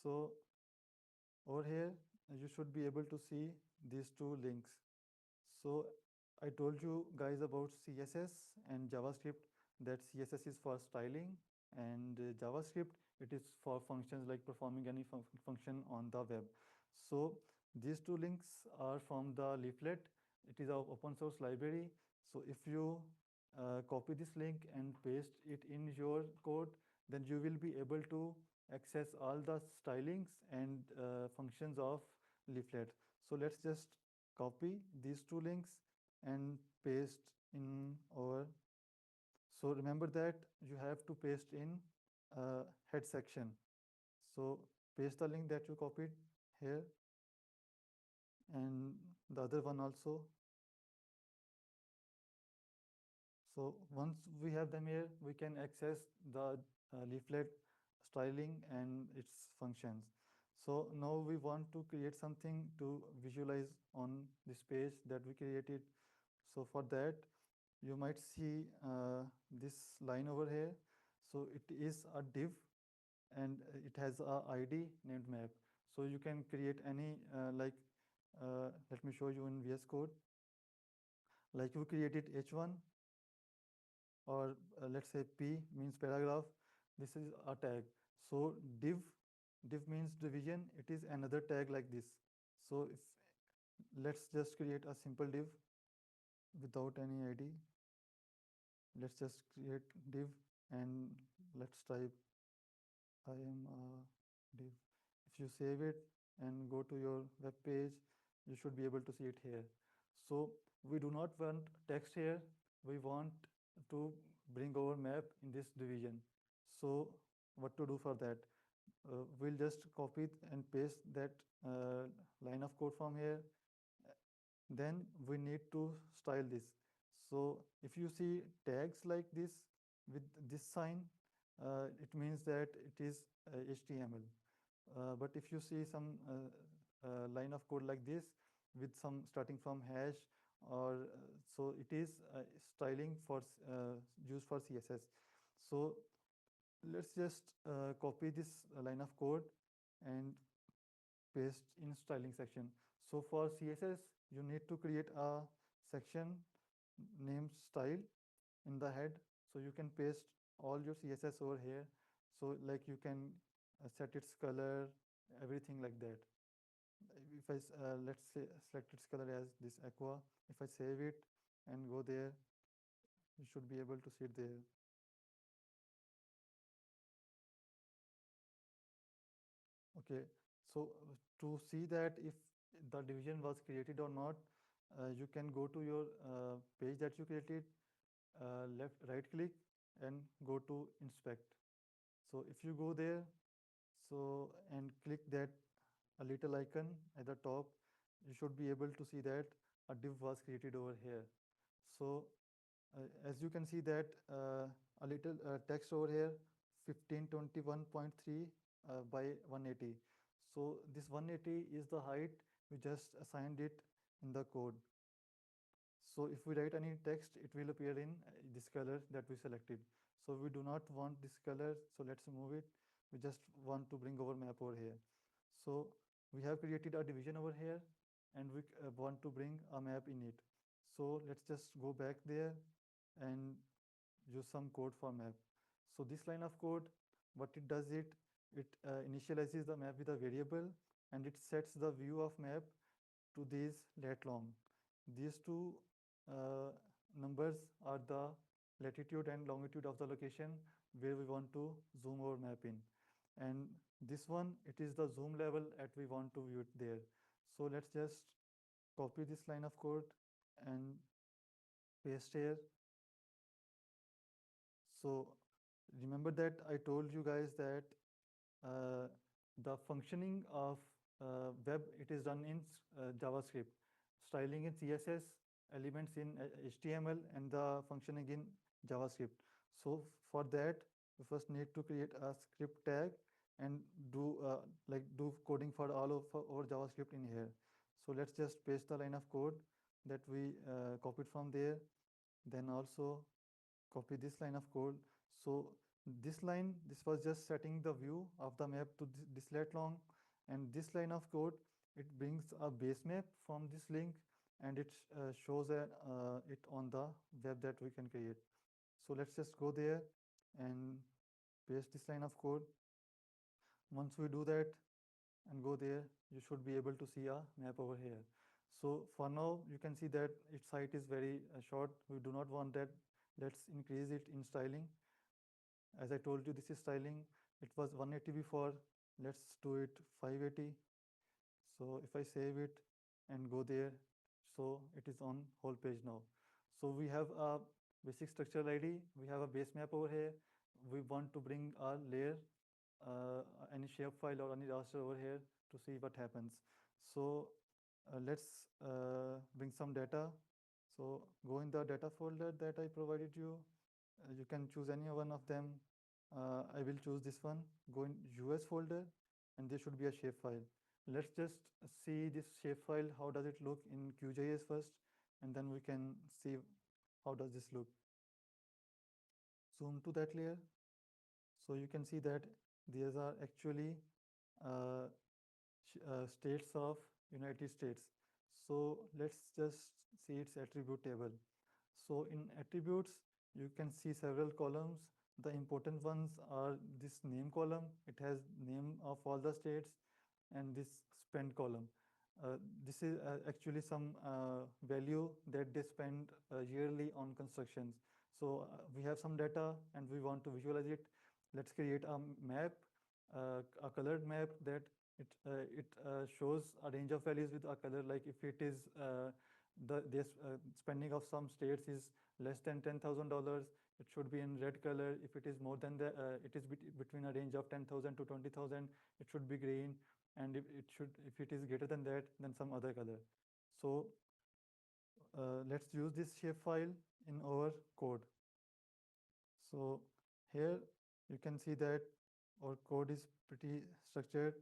Speaker 1: So over here, you should be able to see these two links. So I told you guys about CSS and JavaScript, that CSS is for styling, and JavaScript, it is for functions like performing any function on the web. So these two links are from the leaflet. It is an open source library. So if you copy this link and paste it in your code, then you will be able to access all the stylings and functions of leaflet. So let's just copy these two links and paste in our. So remember that you have to paste in head section. So paste the link that you copied here and the other one also. So once we have them here, we can access the leaflet styling and its functions. So now we want to create something to visualize on this page that we created. So for that, you might see this line over here. So it is a div and it has a ID named map. So you can create any let me show you in VS Code. Like we created H1 or let's say P means paragraph. This is a tag. So div means division. It is another tag like this. So if let's just create a simple div without any ID. Let's just create div and let's type I am a div. If you save it and go to your web page, you should be able to see it here. So we do not want text here. We want to bring our map in this division. So what to do for that? We'll just copy and paste that line of code from here. Then we need to style this. So if you see tags like this with this sign, it means that it is HTML. But if you see some line of code like this with some starting from hash or so it is styling for used for CSS. So let's just copy this line of code and paste in styling section. So for CSS, you need to create a section named style in the head. So you can paste all your CSS over here. So like you can set its color, everything like that. If I let's say select its color as this aqua. If I save it and go there, you should be able to see it there. Okay, so to see that if the division was created or not, you can go to your page that you created, left right click and go to inspect. So if you go there, so and click that a little icon at the top, you should be able to see that a div was created over here. So as you can see that a little text over here 1521.3 by 180. So this 180 is the height we just assigned it in the code. So if we write any text, it will appear in this color that we selected. So we do not want this color, so let's remove it. We just want to bring our map over here. So we have created a division over here and we want to bring a map in it. So let's just go back there and use some code for map. So this line of code, what it does it initializes the map with a variable and it sets the view of map to these lat long. These two uh, numbers are the latitude and longitude of the location where we want to zoom our map in. And this one, it is the zoom level at we want to view it there. So let's just copy this line of code and paste here. So remember that I told you guys that the functioning of web, it is done in JavaScript. Styling in CSS, elements in HTML, and the functioning in JavaScript. So for that, we first need to create a script tag and do do coding for all of our JavaScript in here. So let's just paste the line of code that we copied from there. Then also copy this line of code. So this line, this was just setting the view of the map to this lat long, and this line of code, it brings a base map from this link, and it shows it on the web that we can create. So let's just go there and paste this line of code. Once we do that and go there, you should be able to see a map over here. So for now, you can see that its height is very short. We do not want that. Let's increase it in styling. As I told you, this is styling. It was 180 before. Let's do it 580. So if I save it and go there, so it is on whole page now. So we have a basic structural ID. We have a base map over here. We want to bring a layer, any shapefile or any raster over here to see what happens. So let's bring some data. So go in the data folder that I provided you. You can choose any one of them. I will choose this one. Go in US folder, and there should be a shapefile. Let's just see this shapefile. How does it look in QGIS first, and then we can see how does this look. Zoom to that layer. So you can see that these are actually uh, states of United States. So let's just see its attribute table. So in attributes, you can see several columns. The important ones are this name column. It has name of all the states, and this spend column. This is actually some value that they spend yearly on constructions. So we have some data and we want to visualize it. Let's create a map, a colored map that it shows a range of values with a color. Like if it is the spending of some states is less than $10,000, it should be in red color. If it is more than the, it is between a range of 10,000 to 20,000, it should be green. And if it is greater than that, then some other color. So let's use this shapefile in our code. So here you can see that our code is pretty structured.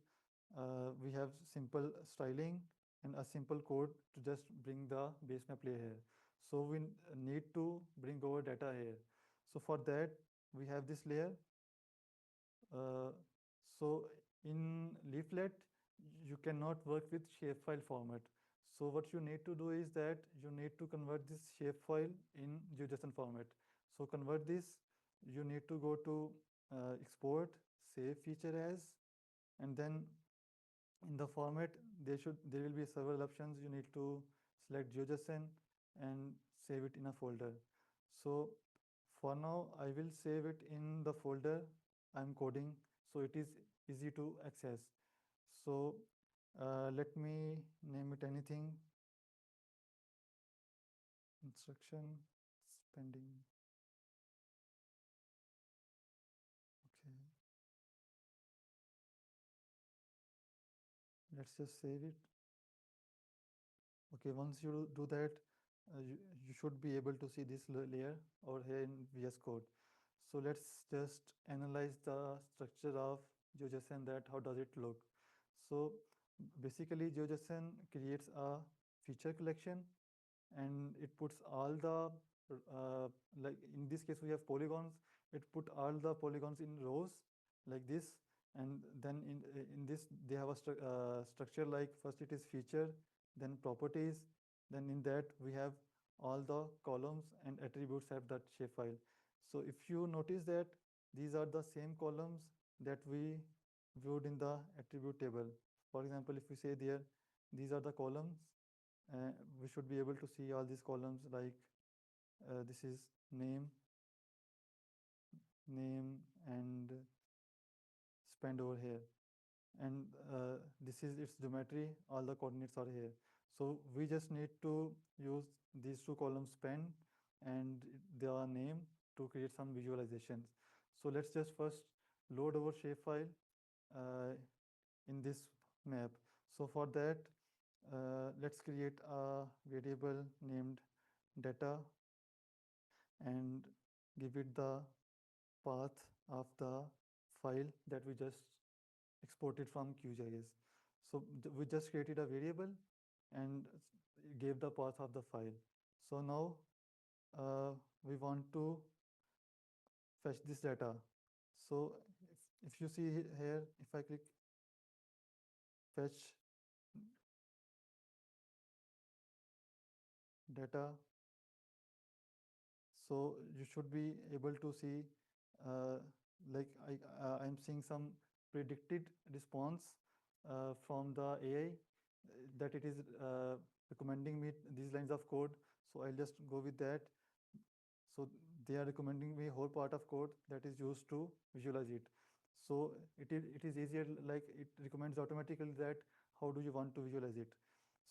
Speaker 1: We have simple styling and a simple code to just bring the base map layer here. So we need to bring our data here. So for that, we have this layer. So in leaflet, you cannot work with shapefile format. So what you need to do is that you need to convert this shapefile in GeoJSON format. So convert this, you need to go to export, save feature as, and then in the format, there will be several options. You need to select GeoJSON and save it in a folder. So for now, I will save it in the folder I'm coding, so it is easy to access. So let me name it anything. Instruction, spending. Okay. Let's just save it. Okay, once you do that, you should be able to see this layer over here in VS Code. So let's just analyze the structure of GeoJSON, that how does it look. So basically GeoJSON creates a feature collection, and it puts all the like in this case we have polygons. It put all the polygons in rows like this, and then in this they have a structure. Like first it is feature, then properties, then in that we have all the columns and attributes have that shapefile. So if you notice that these are the same columns that we viewed in the attribute table. For example, if we say there, these are the columns, we should be able to see all these columns. Like this is name, and spend over here, and this is its geometry. All the coordinates are here. So we just need to use these two columns, spend and their name, to create some visualizations. So let's just first load our shapefile in this map. So for that, let's create a variable named data and give it the path of the file that we just exported from QGIS. So we just created a variable and gave the path of the file. So now we want to fetch this data. So if you see here, if I click fetch data, so you should be able to see uh, like I'm seeing some predicted response from the AI that it is recommending me these lines of code. So I'll just go with that. So they are recommending me a whole part of code that is used to visualize it. So it is easier, like it recommends automatically that how do you want to visualize it.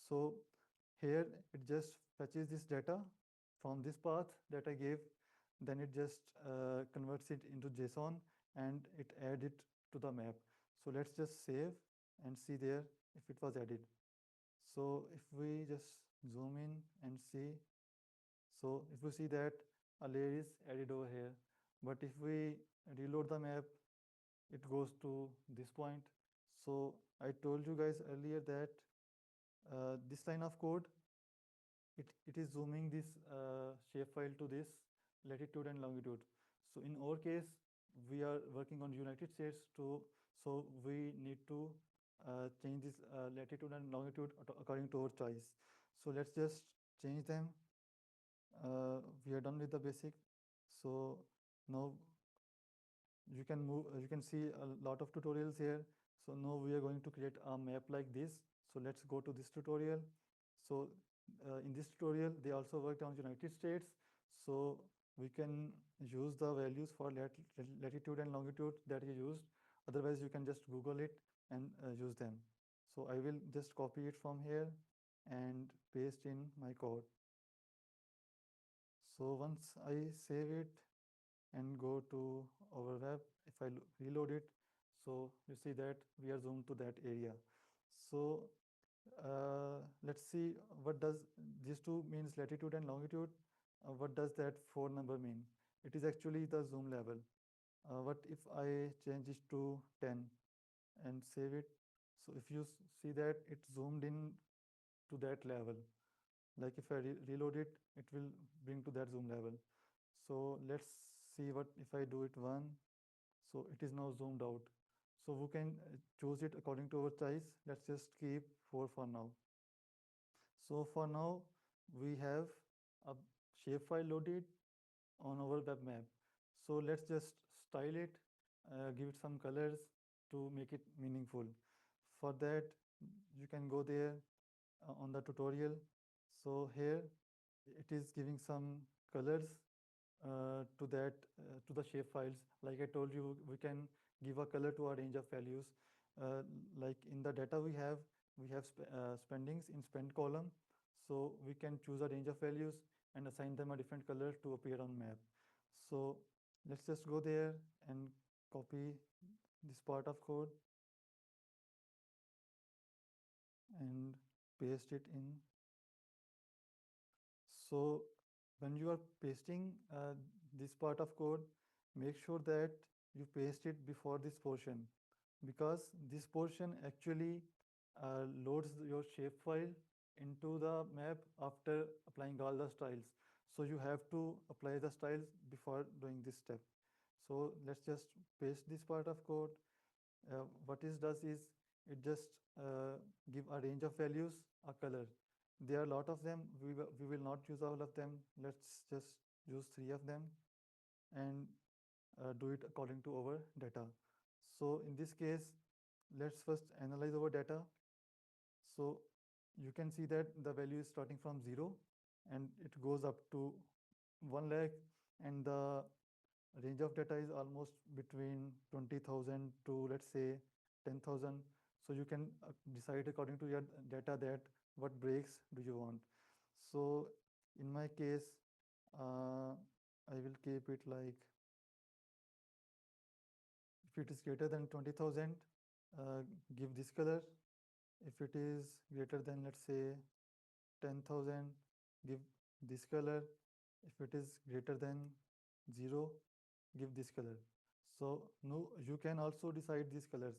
Speaker 1: So here it just fetches this data from this path that I gave, then it just converts it into JSON and it adds it to the map. So let's just save and see there if it was added. So if we just zoom in and see, so if you see that a layer is added over here, but if we reload the map, it goes to this point. So I told you guys earlier that this line of code, it is zooming this shapefile to this latitude and longitude. So in our case, we are working on United States so we need to change this latitude and longitude according to our choice. So let's just change them. We are done with the basic. So now you can move, you can see a lot of tutorials here. So now we are going to create a map like this. So let's go to this tutorial. So in this tutorial, they also worked on United States. So we can use the values for latitude and longitude that you used. Otherwise, you can just Google it and use them. So I will just copy it from here and paste in my code. So once I save it and go to our web, if I reload it, so you see that we are zoomed to that area. So let's see what does these two means, latitude and longitude. What does that 4 number mean? It is actually the zoom level. What if I change it to 10 and save it? So if you see that it zoomed in to that level, like if I reload it, it will bring to that zoom level. So let's see what if I do it 1. So it is now zoomed out. So we can choose it according to our choice. Let's just keep 4 for now. So for now, we have a shapefile loaded on our web map. So let's just style it, give it some colors to make it meaningful. For that, you can go there on the tutorial. So here it is giving some colors to the shape files. Like I told you, we can give a color to a range of values. Like in the data we have spendings in spend column. So we can choose a range of values and assign them a different color to appear on map. So let's just go there and copy this part of code and paste it in. So when you are pasting this part of code, make sure that you paste it before this portion, because this portion actually loads your shapefile into the map after applying all the styles. So you have to apply the styles before doing this step. So let's just paste this part of code. What it does is it just give a range of values a color. There are a lot of them. We will not use all of them. Let's just use 3 of them and do it according to our data. So in this case, let's first analyze our data. So you can see that the value is starting from 0 and it goes up to 1 lakh, and the range of data is almost between 20,000 to, let's say, 10,000. So you can decide according to your data that what breaks do you want. So in my case, I will keep it like, if it is greater than 20,000, give this color, If it is greater than, let's say, 10,000, give this color. If it is greater than 0, give this color. So no, you can also decide these colors.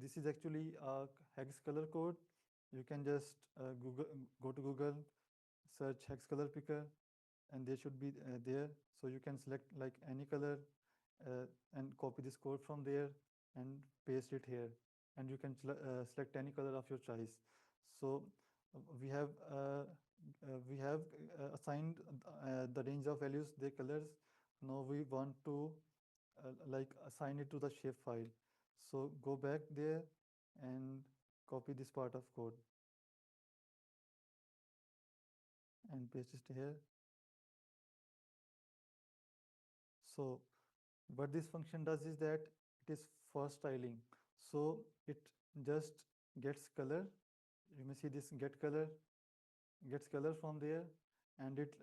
Speaker 1: This is actually a hex color code. You can just go to Google, search hex color picker, and they should be there. So you can select like any color and copy this code from there and paste it here. And you can select any color of your choice. So we have assigned the range of values, their colors. Now we want to like assign it to the shape file. So go back there and copy this part of code and paste it here. So what this function does is that it is for styling. So it just gets color. You may see this gets color from there, and it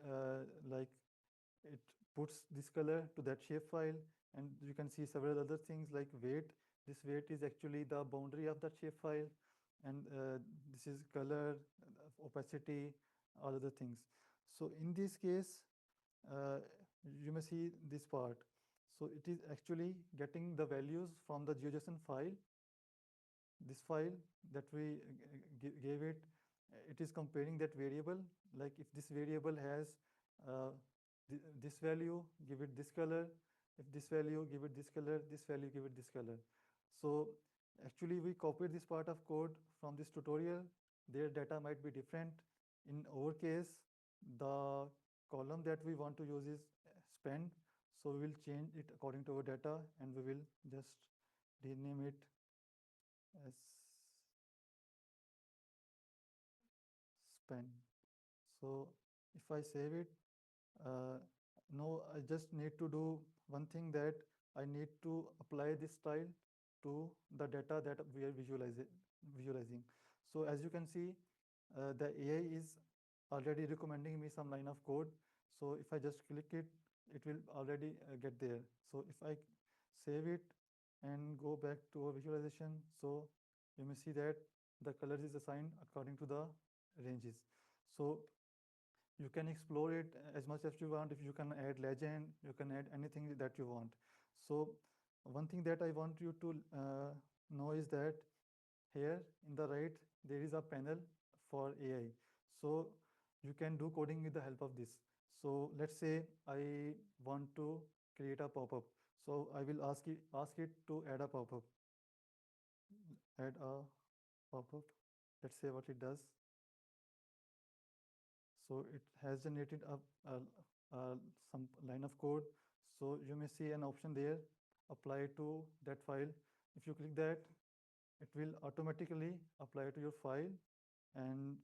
Speaker 1: like it puts this color to that shape file, and you can see several other things like weight. This weight is actually the boundary of that shape file, and this is color, opacity, all other things. So in this case, uh, you may see this part. So it is actually getting the values from the GeoJSON file, this file that we gave it. It is comparing that variable. Like if this variable has uh, this value, give it this color. If this value, give it this color. This value, give it this color. So actually we copied this part of code from this tutorial. Their data might be different. In our case, the column that we want to use is spend. So we will change it according to our data, and we will just rename it as spend. So if I save it, uh, no, I just need to do one thing, that I need to apply this style to the data that we are visualizing. So as you can see, the AI is already recommending me some line of code. So if I just click it, it will already get there. So if I save it and go back to our visualization, so you may see that the color is assigned according to the ranges. So you can explore it as much as you want. If you can add legend, you can add anything that you want. So one thing that I want you to know is that here in the right, there is a panel for AI. So you can do coding with the help of this. So let's say I want to create a pop-up. So I will ask it to add a pop-up. Add a pop-up. Let's say what it does. So it has generated some line of code. So you may see an option there, apply to that file. If you click that, it will automatically apply to your file. And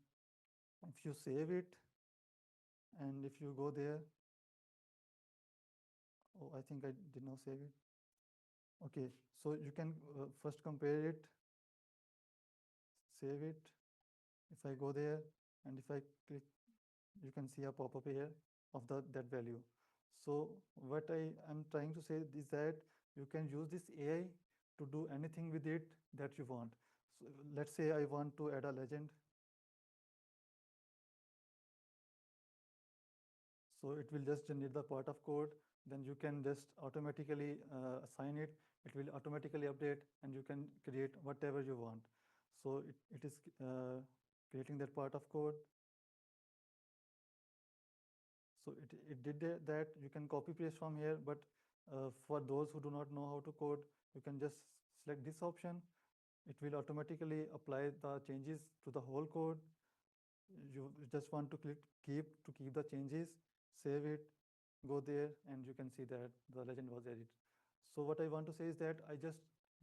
Speaker 1: if you save it, and if you go there, oh, I think I did not save it. Okay, so you can first compare it, save it. If I go there, and if I click, you can see a pop-up here of that value. So what I am trying to say is that you can use this AI to do anything with it that you want. So let's say I want to add a legend. So it will just generate the part of code. Then you can just automatically assign it. It will automatically update, and you can create whatever you want. So it is creating that part of code. So it did that. You can copy paste from here, but for those who do not know how to code, you can just select this option. It will automatically apply the changes to the whole code. You just want to keep the changes, save it, go there, and you can see that the legend was added. So what I want to say is that I just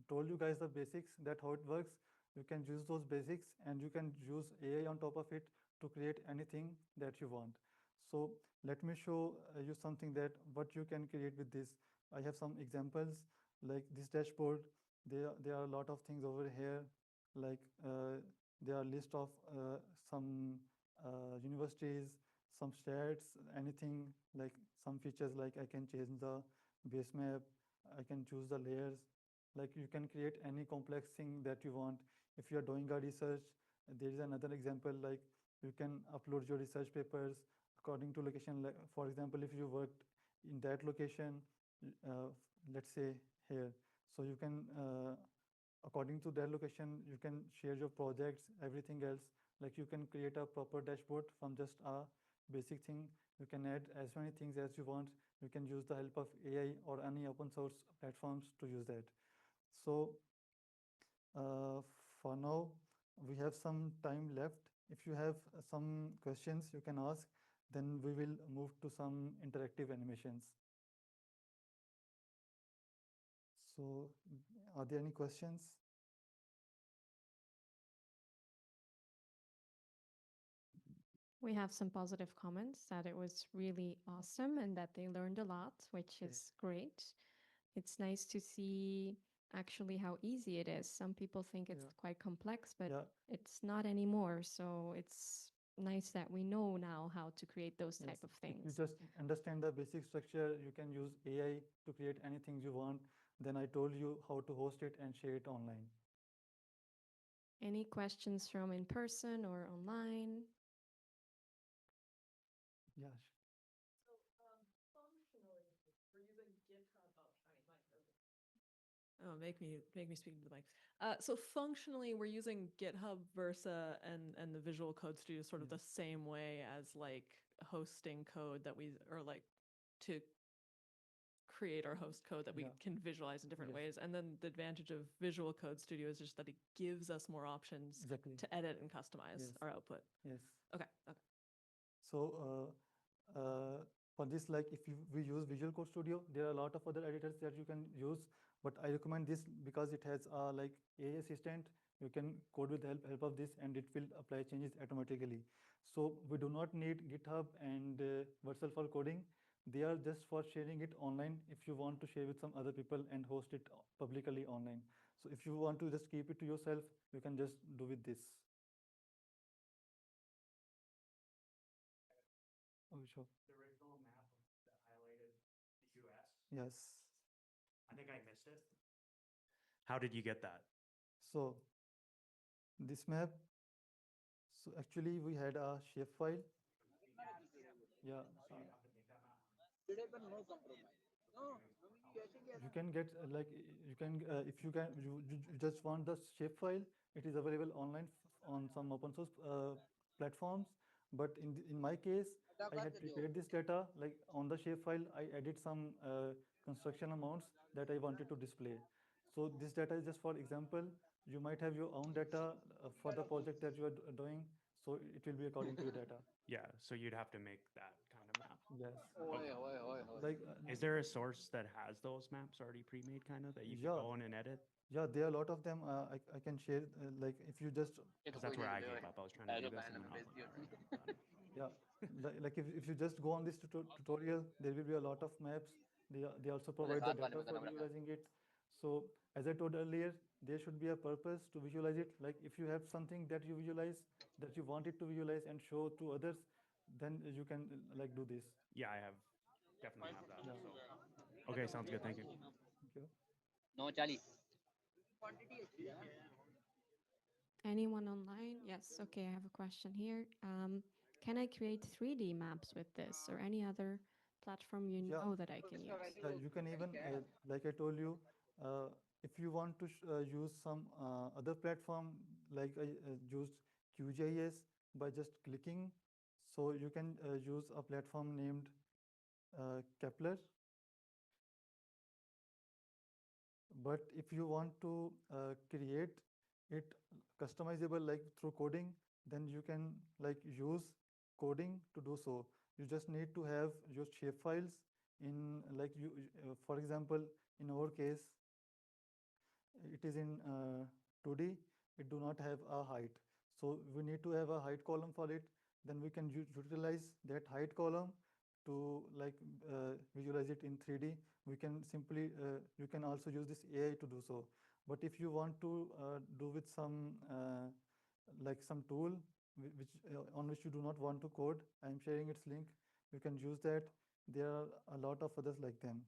Speaker 1: told you guys the basics, that how it works. You can use those basics, and you can use AI on top of it to create anything that you want. So let me show you something that what you can create with this. I have some examples like this dashboard. There are a lot of things over here, like there are list of some universities, some stats, anything, like some features, like I can change the base map, I can choose the layers. Like you can create any complex thing that you want. If you are doing a research, There is another example, like you can upload your research papers according to location. Like, for example, if you worked in that location, uh, let's say here, so you can according to that location, you can share your projects, everything else. Like you can create a proper dashboard from just a basic thing. You can add as many things as you want. You can use the help of AI or any open source platforms to use that. So uh, for now, we have some time left. If you have some questions, you can ask. Then we will move to some interactive animations. So, are there any questions?
Speaker 2: We have some positive comments that it was really awesome and that they learned a lot, which
Speaker 1: Okay.
Speaker 2: is great. It's nice to see actually how easy it is. Some people think it's
Speaker 1: Yeah.
Speaker 2: quite complex, but
Speaker 1: Yeah.
Speaker 2: it's not anymore. So it's nice that we know now how to create those
Speaker 1: Yes.
Speaker 2: type of
Speaker 1: If you
Speaker 2: things.
Speaker 1: just understand the basic structure, you can use AI to create anything you want. Then I told you how to host it and share it online.
Speaker 2: Any questions from in person or online?
Speaker 1: Yeah.
Speaker 3: Oh, make me speak into the mic. So functionally, we're using GitHub Versa and the Visual Code Studio sort of
Speaker 1: Yeah.
Speaker 3: the same way as like hosting code that we or like to create or host code that we
Speaker 1: Yeah.
Speaker 3: can visualize in different
Speaker 1: Yes.
Speaker 3: ways. And then the advantage of Visual Code Studio is just that it gives us more options
Speaker 1: Exactly.
Speaker 3: to edit and customize
Speaker 1: Yes.
Speaker 3: our output.
Speaker 1: Yes.
Speaker 3: Okay. Okay.
Speaker 1: So for this, like if we use Visual Code Studio, there are a lot of other editors that you can use, but I recommend this because it has like AI assistant. You can code with the help of this, and it will apply changes automatically. So we do not need GitHub and Vercel for coding. They are just for sharing it online if you want to share with some other people and host it publicly online. So if you want to just keep it to yourself, you can just do with this. Oh, sure.
Speaker 4: The original map that highlighted the US?
Speaker 1: Yes.
Speaker 4: I think I missed it. How did you get that?
Speaker 1: So this map, so actually we had a shape file. Yeah,
Speaker 4: So you have to make that map.
Speaker 1: you can get like you can if you can you just want the shape file, it is available online on some open source platforms. But in my case, I had prepared this data like on the shape file. I added some construction amounts that I wanted to display. So this data is just for example. You might have your own data for the project that you are doing. So it will be according to your data.
Speaker 4: Yeah, so you'd have to make that kind of map.
Speaker 1: Yes.
Speaker 4: Okay.
Speaker 1: Like
Speaker 4: Is there a source that has those maps already pre-made kind of that you can
Speaker 1: yeah.
Speaker 4: go in and edit?
Speaker 1: Yeah, there are a lot of them. I can share like if you just
Speaker 4: Because that's where I gave up. I was trying to do this and then I was like, all right, I'm done.
Speaker 1: yeah like if you just go on this tutorial, there will be a lot of maps. They also provide the data for visualizing it. So as I told earlier, there should be a purpose to visualize it. Like if you have something that you visualize, that you want it to visualize and show to others, then you can like do this.
Speaker 4: Yeah, I have definitely have that.
Speaker 1: Yeah.
Speaker 4: So okay, sounds good. Thank you.
Speaker 1: Thank you.
Speaker 2: Anyone online? Yes. Okay, I have a question here. Can I create 3D maps with this or any other platform you
Speaker 1: Yeah.
Speaker 2: know that I can use?
Speaker 1: You can even like I told you, uh, if you want to use some other platform, like I used QGIS by just clicking, so you can use a platform named Kepler. But if you want to create it customizable like through coding, then you can like use coding to do so. You just need to have your shape files in like for example, in our case, it is in 2D. It do not have a height. So we need to have a height column for it. Then we can utilize that height column to like visualize it in 3D. We can simply, you can also use this AI to do so. But if you want to do with some like some tool which on which you do not want to code, I am sharing its link. You can use that. There are a lot of others like them.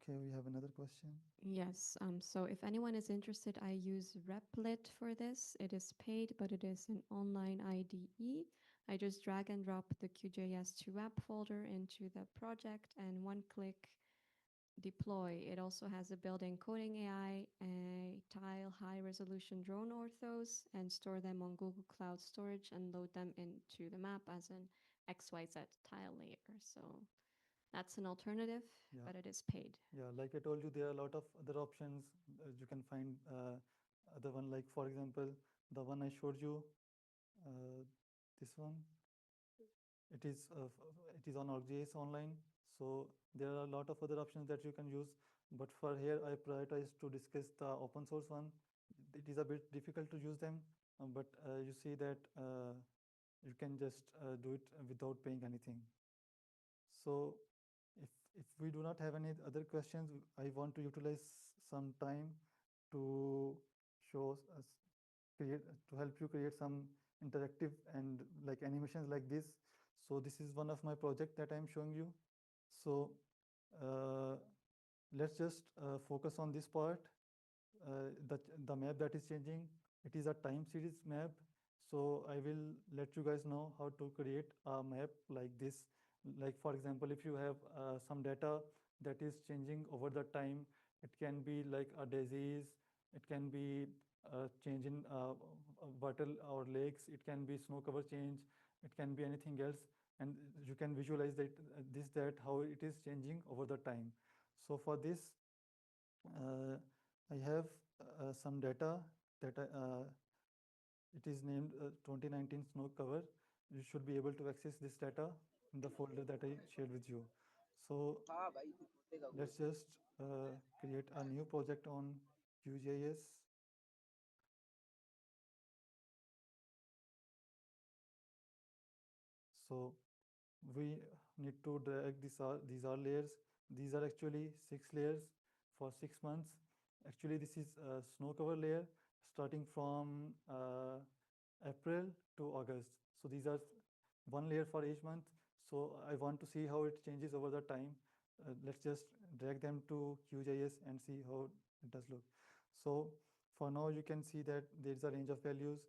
Speaker 1: Okay, we have another question.
Speaker 2: Yes, so if anyone is interested, I use Replit for this. It is paid, but it is an online IDE. I just drag and drop the QGIS to app folder into the project and one click deploy. It also has a built-in coding AI, a tile high resolution drone orthos, and store them on Google Cloud Storage and load them into the map as an XYZ tile layer. So that's an alternative,
Speaker 1: Yeah.
Speaker 2: but it is paid.
Speaker 1: Yeah, like I told you, there are a lot of other options. You can find other one, like for example, the one I showed you, this one. It is on ArcGIS online. So there are a lot of other options that you can use. But for here, I prioritize to discuss the open source one. It is a bit difficult to use them, but you see that you can just do it without paying anything. So if, if we do not have any other questions, I want to utilize some time to show us create to help you create some interactive and like animations like this. So this is one of my project that I'm showing you. So uh, let's just focus on this part. The map that is changing, it is a time series map. So I will let you guys know how to create a map like this. Like for example, if you have some data that is changing over the time, it can be like a disease, it can be a change in water or lakes, it can be snow cover change, it can be anything else, and you can visualize that how it is changing over the time. So for this, uh, I have some data that it is named 2019 snow cover. You should be able to access this data in the folder that I shared with you. So let's just create a new project on QGIS. So we need to drag these are layers. These are actually 6 layers for 6 months. Actually, this is a snow cover layer starting from April to August. So these are one layer for each month. So I want to see how it changes over the time. Let's just drag them to QGIS and see how it does look. So for now, you can see that there is a range of values.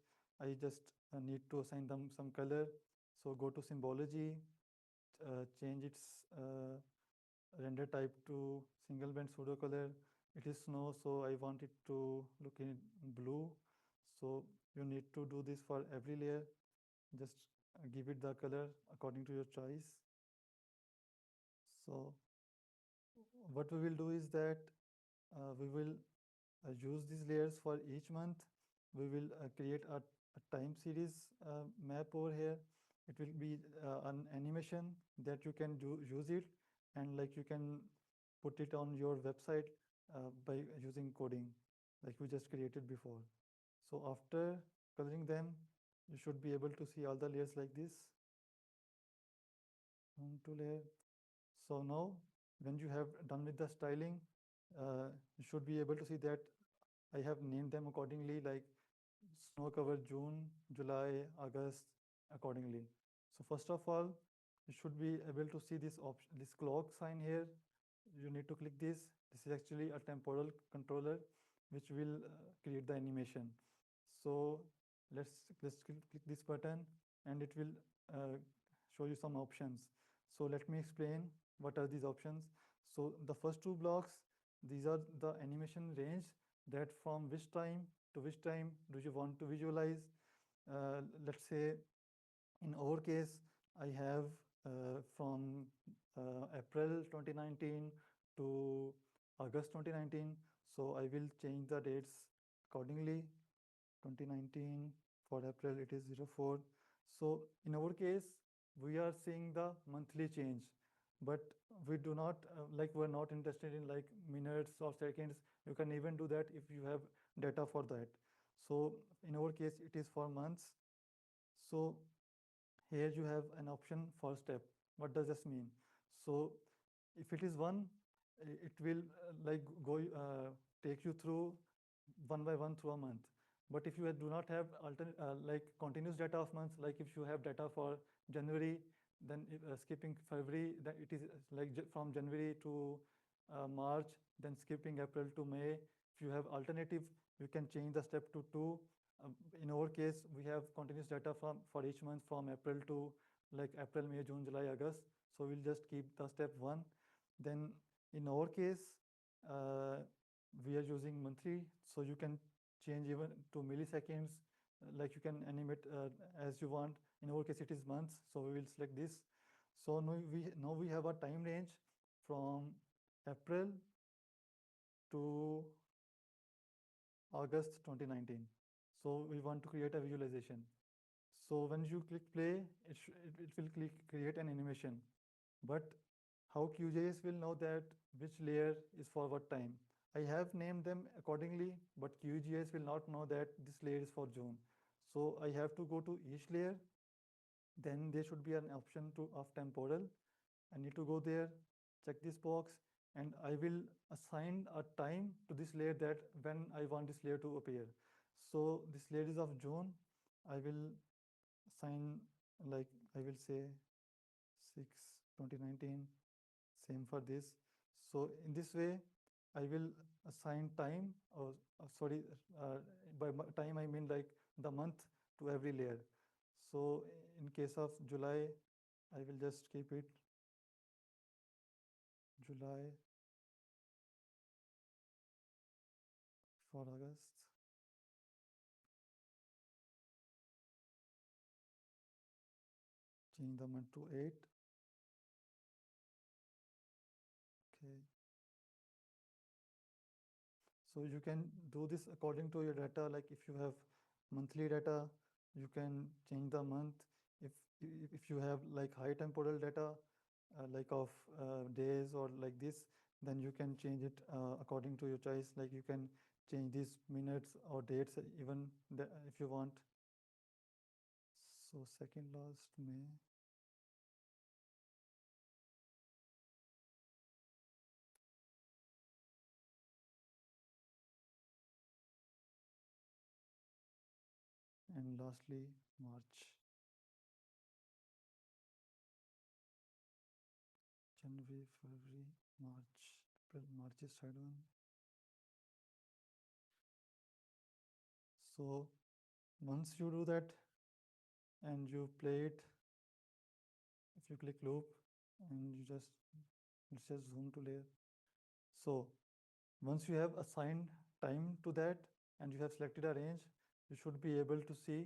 Speaker 1: I just need to assign them some color. So go to symbology, change its render type to single band pseudo color. It is snow, so I want it to look in blue. So you need to do this for every layer. Just give it the color according to your choice. So what we will do is that we will use these layers for each month. We will create a time series map over here. It will be an animation that you can use it, and like you can put it on your website by using coding like we just created before. So after coloring them, you should be able to see all the layers like this. One, two layer. So now when you have done with the styling, you should be able to see that I have named them accordingly, like snow cover June, July, August accordingly. So first of all, you should be able to see this option, this clock sign here. You need to click this. This is actually a temporal controller which will create the animation. So let's click this button and it will show you some options. So let me explain what are these options. So the first two blocks, these are the animation range, that from which time to which time do you want to visualize. Let's say in our case, I have from April 2019 to August 2019. So I will change the dates accordingly. 2019 for April, it is 04. So in our case, we are seeing the monthly change, but we do not like we're not interested in like minutes or seconds. You can even do that if you have data for that. So in our case, it is for months. So here you have an option for step. What does this mean? So if it is one, it will like go take you through one by one through a month. But if you do not have like continuous data of months, like if you have data for January, then skipping February, then it is like from January to March, then skipping April to May. If you have alternative, you can change the step to 2. In our case, we have continuous data for each month from April to like April, May, June, July, August. So we'll just keep the step 1. Then in our case, uh, we are using monthly, so you can change even to milliseconds, like you can animate as you want. In our case, it is months, so we will select this. So now we have a time range from April to August 2019. So we want to create a visualization. So when you click play, it will create an animation. But how QGIS will know that which layer is for what time? I have named them accordingly, but QGIS will not know that this layer is for June. So I have to go to each layer. Then there should be an option of temporal. I need to go there, check this box, and I will assign a time to this layer that when I want this layer to appear. So this layer is of June. I will assign, like I will say 6 2019, same for this. So in this way, I will assign time, or sorry, by time I mean like the month, to every layer. So in case of July, I will just keep it July for August. Change the month to 8. Okay. So you can do this according to your data. Like if you have monthly data, you can change the month. If you have like high temporal data, like of days or like this, then you can change it according to your choice. Like you can change these minutes or dates even if you want. So second last May. And lastly, March. January, February, March, April, March is third one. So once you do that and you play it, if you click loop and you just, let's just zoom to layer. So once you have assigned time to that and you have selected a range, you should be able to see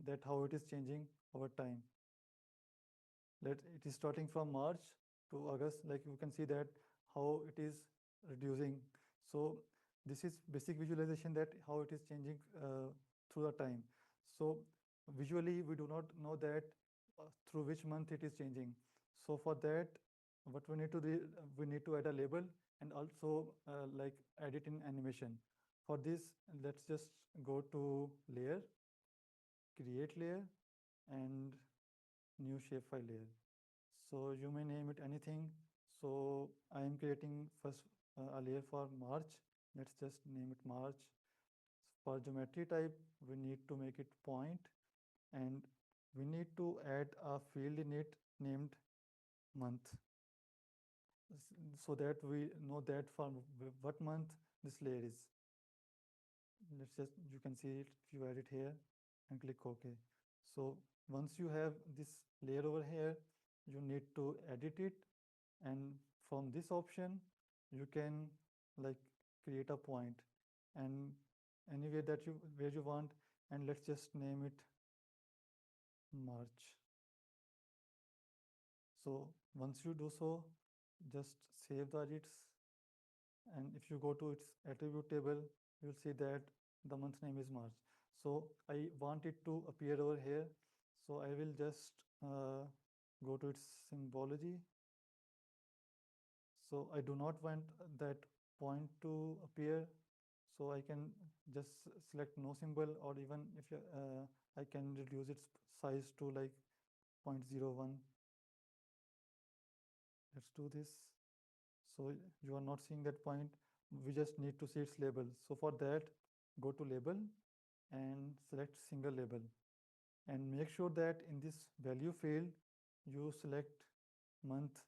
Speaker 1: that how it is changing over time. It is starting from March to August, like you can see that how it is reducing. So this is basic visualization that how it is changing through the time. So visually we do not know that through which month it is changing. So for that, what we need to do, we need to add a label and also like add it in animation. For this, let's just go to layer, create layer, and new shapefile layer. So you may name it anything. So I am creating first a layer for March. Let's just name it March. For geometry type, we need to make it point, and we need to add a field in it named month, so that we know that for what month this layer is. Let's just, you can see it if you add it here and click OK. So once you have this layer over here, you need to edit it, and from this option you can like create a point and anywhere that you where you want, and let's just name it March. So once you do so, just save the edits, and if you go to its attribute table, you'll see that the month name is March. So I want it to appear over here, so I will just go to its symbology. So I do not want that point to appear, so I can just select no symbol, or even if I can reduce its size to like 0.01. Let's do this. So you are not seeing that point. We just need to see its label. So for that, go to label and select single label, and make sure that in this value field you select month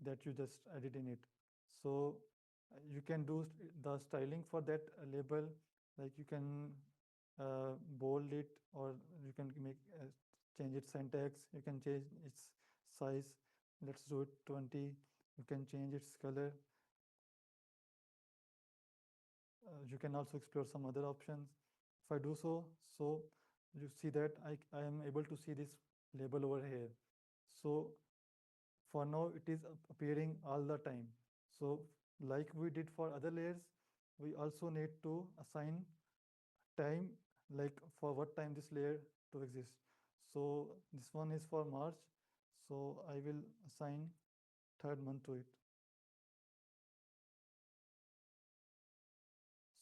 Speaker 1: that you just added in it. So you can do the styling for that label, like you can bold it, or you can make change its syntax, you can change its size. Let's do it 20. You can change its color. You can also explore some other options. If I do so, so you see that I am able to see this label over here. So for now it is appearing all the time. So like we did for other layers, we also need to assign time, like for what time this layer to exist. So this one is for March, so I will assign third month to it.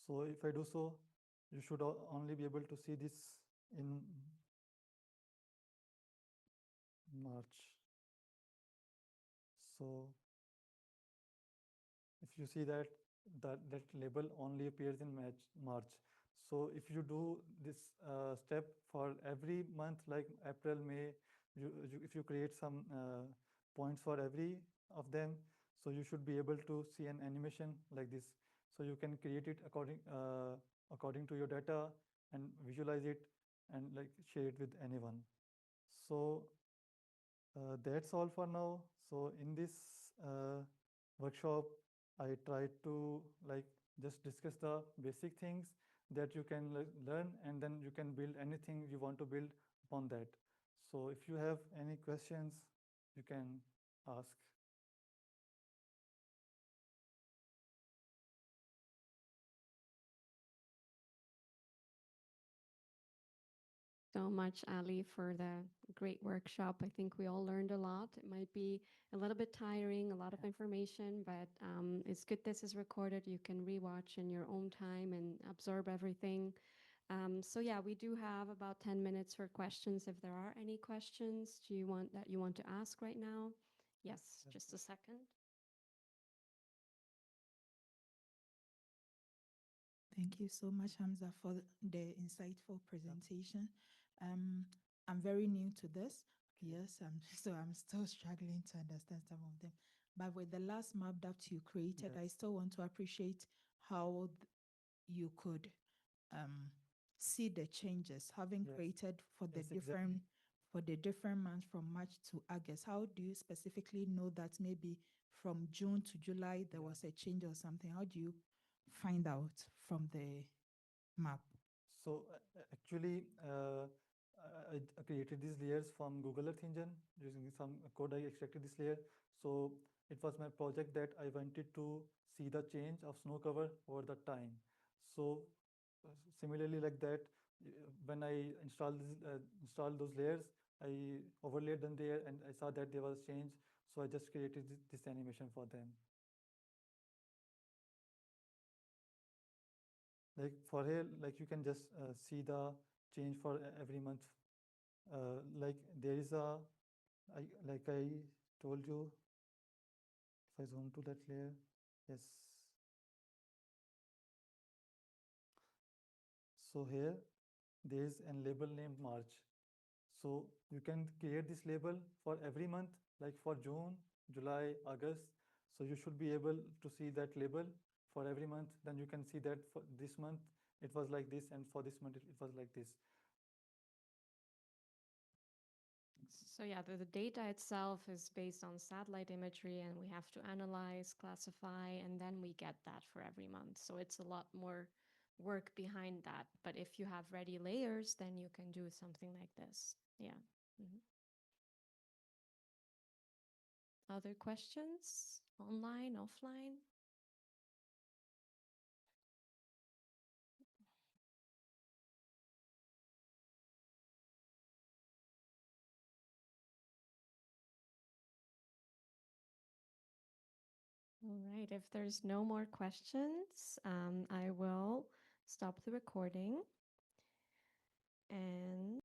Speaker 1: So if I do so, you should only be able to see this in March. So if you see that that label only appears in March. So if you do this step for every month, like April, May, if you create some points for every of them, so you should be able to see an animation like this. So you can create it according to your data and visualize it and like share it with anyone. So that's all for now. So in this workshop, I tried to like just discuss the basic things that you can learn, and then you can build anything you want to build upon that. So if you have any questions, you can ask.
Speaker 2: So much, Ali, for the great workshop. I think we all learned a lot. It might be a little bit tiring, a lot of information, but it's good this is recorded. You can rewatch in your own time and absorb everything. So yeah, we do have about 10 minutes for questions. If there are any questions, you want to ask right now? Yes, just a second.
Speaker 5: Thank you so much, Hamza, for the insightful presentation. I'm very new to this. Yes, so I'm still struggling to understand some of them. But with the last map that you created, I still want to appreciate how you could see the changes, having created for the different months from March to August. How do you specifically know that maybe from June to July there was a change or something? How do you find out from the map?
Speaker 1: So actually, I created these layers from Google Earth Engine using some code. I extracted this layer. So it was my project that I wanted to see the change of snow cover over the time. So similarly, like that, when I installed those layers, I overlaid them there, and I saw that there was change. So I just created this animation for them. Like for here, like you can just see the change for every month. Like there is like I told you, if I zoom to that layer, yes. So here there is a label named March. So you can create this label for every month, like for June, July, August. So you should be able to see that label for every month. Then you can see that for this month it was like this, and for this month it was like this.
Speaker 2: So yeah, the data itself is based on satellite imagery, and we have to analyze, classify, and then we get that for every month. So it's a lot more work behind that. But if you have ready layers, then you can do something like this. Yeah. Other questions? Online, offline? All right, if there's no more questions, I will stop the recording. And